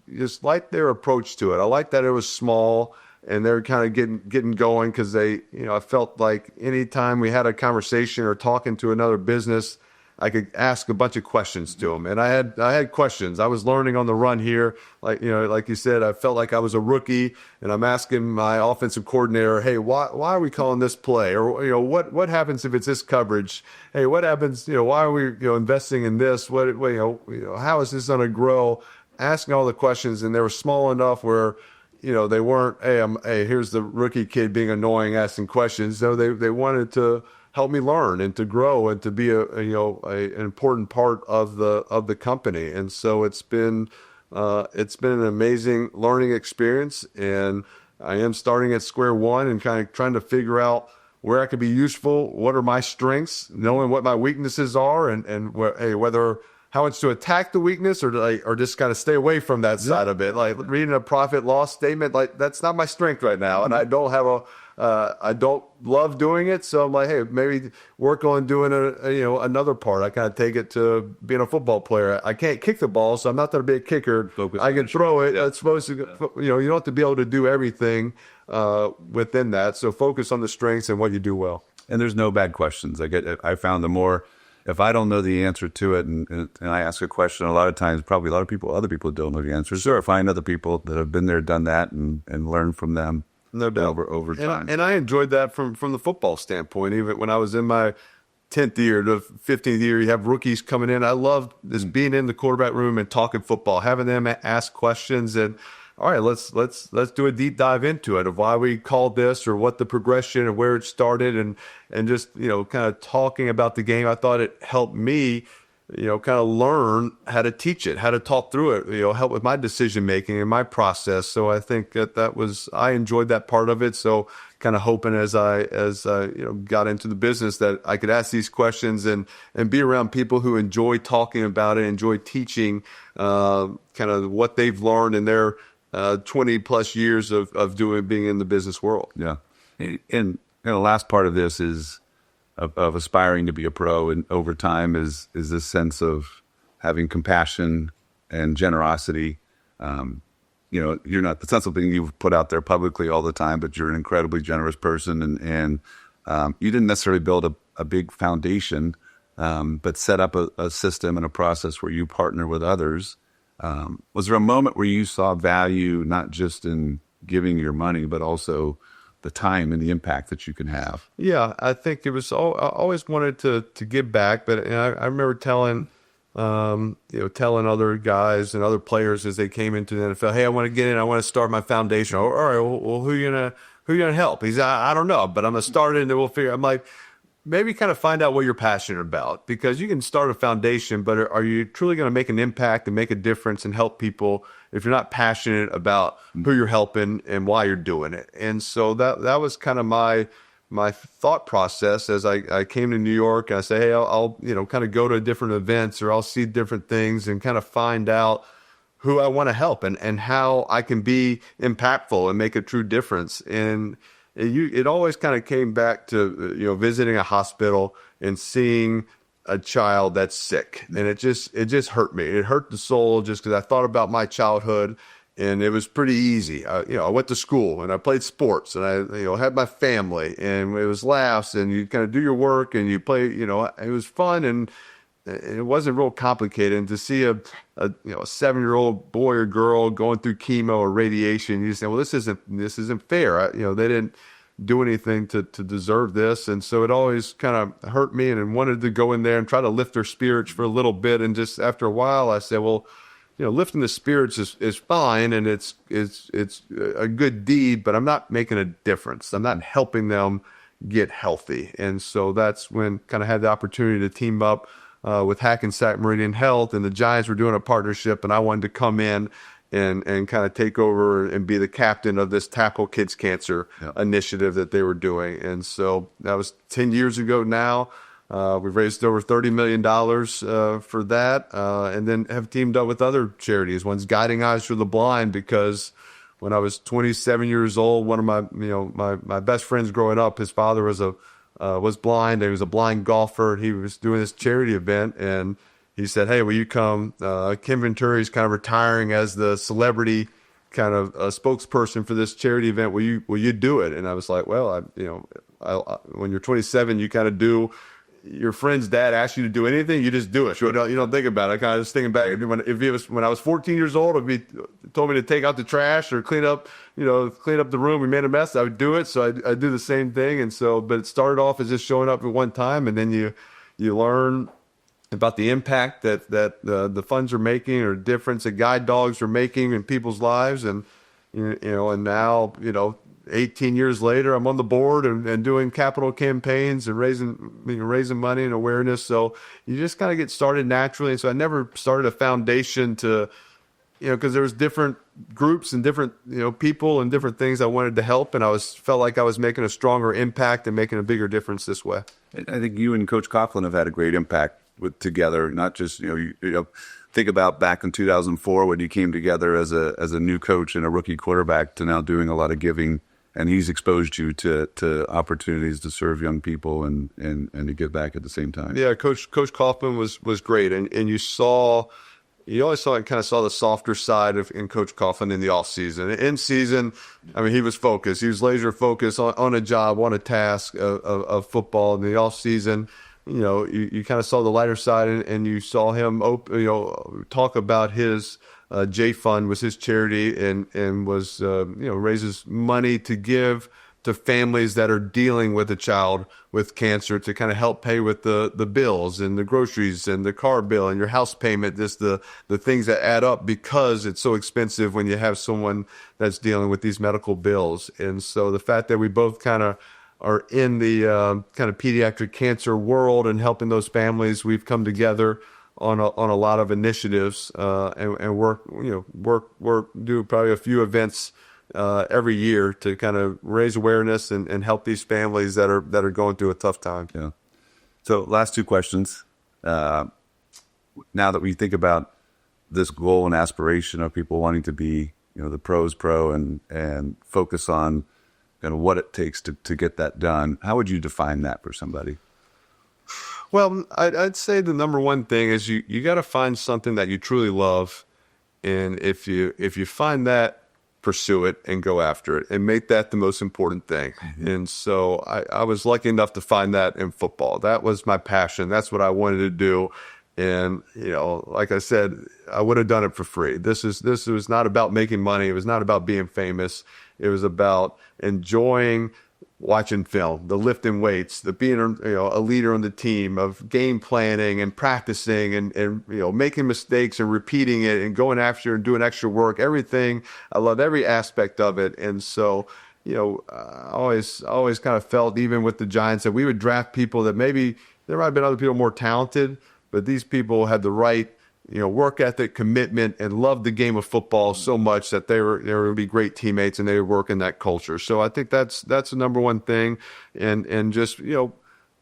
liked their approach to it. I liked that it was small, and they were kind of getting going because I felt like anytime we had a conversation or talking to another business, I could ask a bunch of questions to them. And I had questions. I was learning on the run here. Like you said, I felt like I was a rookie, and I'm asking my offensive coordinator, hey, why are we calling this play? Or, what happens if it's this coverage? Hey, what happens, why are we, investing in this? How is this going to grow? Asking all the questions, and they were small enough where, they weren't, hey, here's the rookie kid being annoying, asking questions. So they wanted to help me learn and to grow and to be an important part of the company. And so it's been an amazing learning experience. And I am starting at square one and kind of trying to figure out where I could be useful. What are my strengths? Knowing what my weaknesses are, and whether how much to attack the weakness or just kind of stay away from that side of it. Like reading a profit loss statement, like that's not my strength right now. And I don't have I don't love doing it. So I'm like, hey, maybe work on doing another part. I kind of take it to being a football player. I can't kick the ball, so I'm not going to be a kicker. I can throw it. It's supposed to, you don't have to be able to do everything within that. So focus on the strengths and what you do well. And there's no bad questions. I found the more, if I don't know the answer to it and I ask a question, a lot of times, probably other people don't know the answers. Sure. Find other people that have been there, done that, and learn from them. No doubt. Over time. And I enjoyed that from the football standpoint. Even when I was in my 10th year to 15th year, you have rookies coming in. I loved this being in the quarterback room and talking football, having them ask questions, and all right, let's do a deep dive into it of why we called this or what the progression and where it started, and just kind of talking about the game. I thought it helped me kind of learn how to teach it, how to talk through it, help with my decision making and my process. So I think I enjoyed that part of it. So kind of hoping as I got into the business that I could ask these questions and be around people who enjoy talking about it, enjoy teaching kind of what they've learned in their 20 plus years of being in the business world. Yeah. And the last part of this is of aspiring to be a pro, and over time is this sense of having compassion and generosity. You're not, that's not something you've put out there publicly all the time, but you're an incredibly generous person, and you didn't necessarily build a big foundation, but set up a system and a process where you partner with others. Was there a moment where you saw value not just in giving your money, but also the time and the impact that you can have? Yeah, I think it was. I always wanted to give back, but I remember telling other guys and other players as they came into the NFL, hey, I want to get in. I want to start my foundation. All right, well, who you gonna help? He's, I don't know, but I'm gonna start it, and then we'll figure. I'm like, maybe kind of find out what you're passionate about, because you can start a foundation, but are you truly going to make an impact and make a difference and help people if you're not passionate about who you're helping and why you're doing it? And so that was kind of my thought process as I came to New York. And I say, hey, I'll kind of go to different events, or I'll see different things and kind of find out who I want to help and how I can be impactful and make a true difference. And it always kind of came back to visiting a hospital and seeing a child that's sick, and it just hurt me. It hurt the soul just because I thought about my childhood, and it was pretty easy. I went to school and I played sports, and I had my family, and it was laughs, and you kind of do your work and you play. It was fun, and it wasn't real complicated. And to see a 7-year-old boy or girl going through chemo or radiation, you say, well, this isn't fair. They didn't do anything to deserve this. And so it always kind of hurt me, and wanted to go in there and try to lift their spirits for a little bit. And just after a while, I said, well, lifting the spirits is fine, and it's a good deed, but I'm not making a difference. I'm not helping them get healthy. And so that's when kind of had the opportunity to team up with Hackensack Meridian Health, and the Giants were doing a partnership, and I wanted to come in and kind of take over and be the captain of this Tackle Kids Cancer initiative that they were doing. And so that was 10 years ago now. We've raised over $30 million for that, and then have teamed up with other charities. One's Guiding Eyes for the Blind, because when I was 27 years old, one of my my best friends growing up, his father was a was blind. He was a blind golfer. He was doing this charity event, and he said, "Hey, will you come?" Kim Venturi's kind of retiring as the celebrity kind of spokesperson for this charity event. Will you do it? And I was like, well, when you're 27, you kind of do. Your friend's dad asks you to do anything, you just do it. Sure. You don't think about it. I kind of just thinking back. When I was 14 years old, if he told me to take out the trash or clean up the room, we made a mess, I would do it. So I do the same thing. And so, but it started off as just showing up at one time, and then you learn about the impact that the funds are making, or difference that guide dogs are making in people's lives. And and now 18 years later, I'm on the board and doing capital campaigns and raising money and awareness. So you just kind of get started naturally. And so I never started a foundation to, because there was different groups and different, people and different things I wanted to help. And felt like I was making a stronger impact and making a bigger difference this way. I think you and Coach Coughlin have had a great impact together, not just, think about back in 2004 when you came together as a new coach and a rookie quarterback to now doing a lot of giving. And he's exposed you to opportunities to serve young people and to give back at the same time. Yeah, Coach Coughlin was great, and you always saw the softer side in Coach Coughlin in the off season. In season, he was focused. He was laser focused on a job, on a task of football. In the off season, you kind of saw the lighter side, and you saw him talk about his J Fund was his charity, and was raises money to give to families that are dealing with a child with cancer, to kind of help pay with the bills and the groceries and the car bill and your house payment, just the things that add up, because it's so expensive when you have someone that's dealing with these medical bills. And so the fact that we both kind of are in the kind of pediatric cancer world and helping those families, we've come together on a lot of initiatives, and work, do probably a few events every year to kind of raise awareness and help these families that are going through a tough time. Yeah. So last two questions. Now that we think about this goal and aspiration of people wanting to be, the pros pro and focus on kind of what it takes to get that done, how would you define that for somebody? Well, I'd say the number one thing is you got to find something that you truly love, and if you find that, pursue it and go after it and make that the most important thing. Mm-hmm. And so I was lucky enough to find that in football. That was my passion. That's what I wanted to do. And like I said, I would have done it for free. This was not about making money. It was not about being famous. It was about enjoying watching film, the lifting weights, the being a leader on the team, of game planning and practicing and making mistakes and repeating it and going after and doing extra work. Everything, I love every aspect of it. And so I always kind of felt, even with the Giants, that we would draft people that maybe there might have been other people more talented, but these people had the right work ethic, commitment, and loved the game of football so much that they were going to be great teammates, and they would work in that culture. So I think that's the number one thing, and just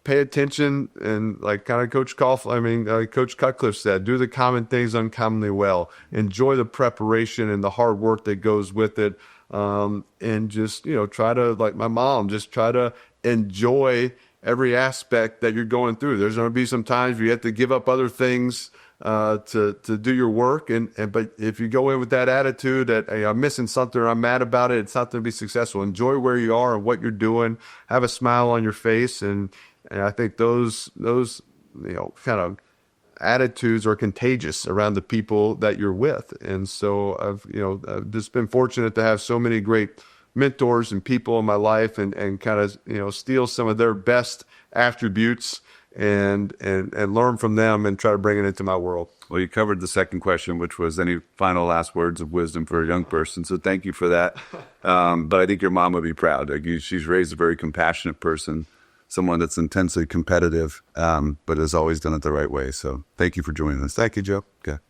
pay attention, and like kind of Coach Coach Cutcliffe said, do the common things uncommonly well. Enjoy the preparation and the hard work that goes with it, and just try to, like my mom, just try to enjoy every aspect that you're going through. There's going to be some times where you have to give up other things to do your work, but if you go in with that attitude that, hey, I'm missing something or I'm mad about it, it's not going to be successful. Enjoy where you are and what you're doing. Have a smile on your face, and I think those kind of attitudes are contagious around the people that you're with. And so I've just been fortunate to have so many great mentors and people in my life, and kind of steal some of their best attributes and learn from them and try to bring it into my world. Well, you covered the second question, which was any final last words of wisdom for a young person. So thank you for that. But I think your mom would be proud. She's raised a very compassionate person, someone that's intensely competitive, but has always done it the right way. So thank you for joining us. Thank you, Joe. Okay.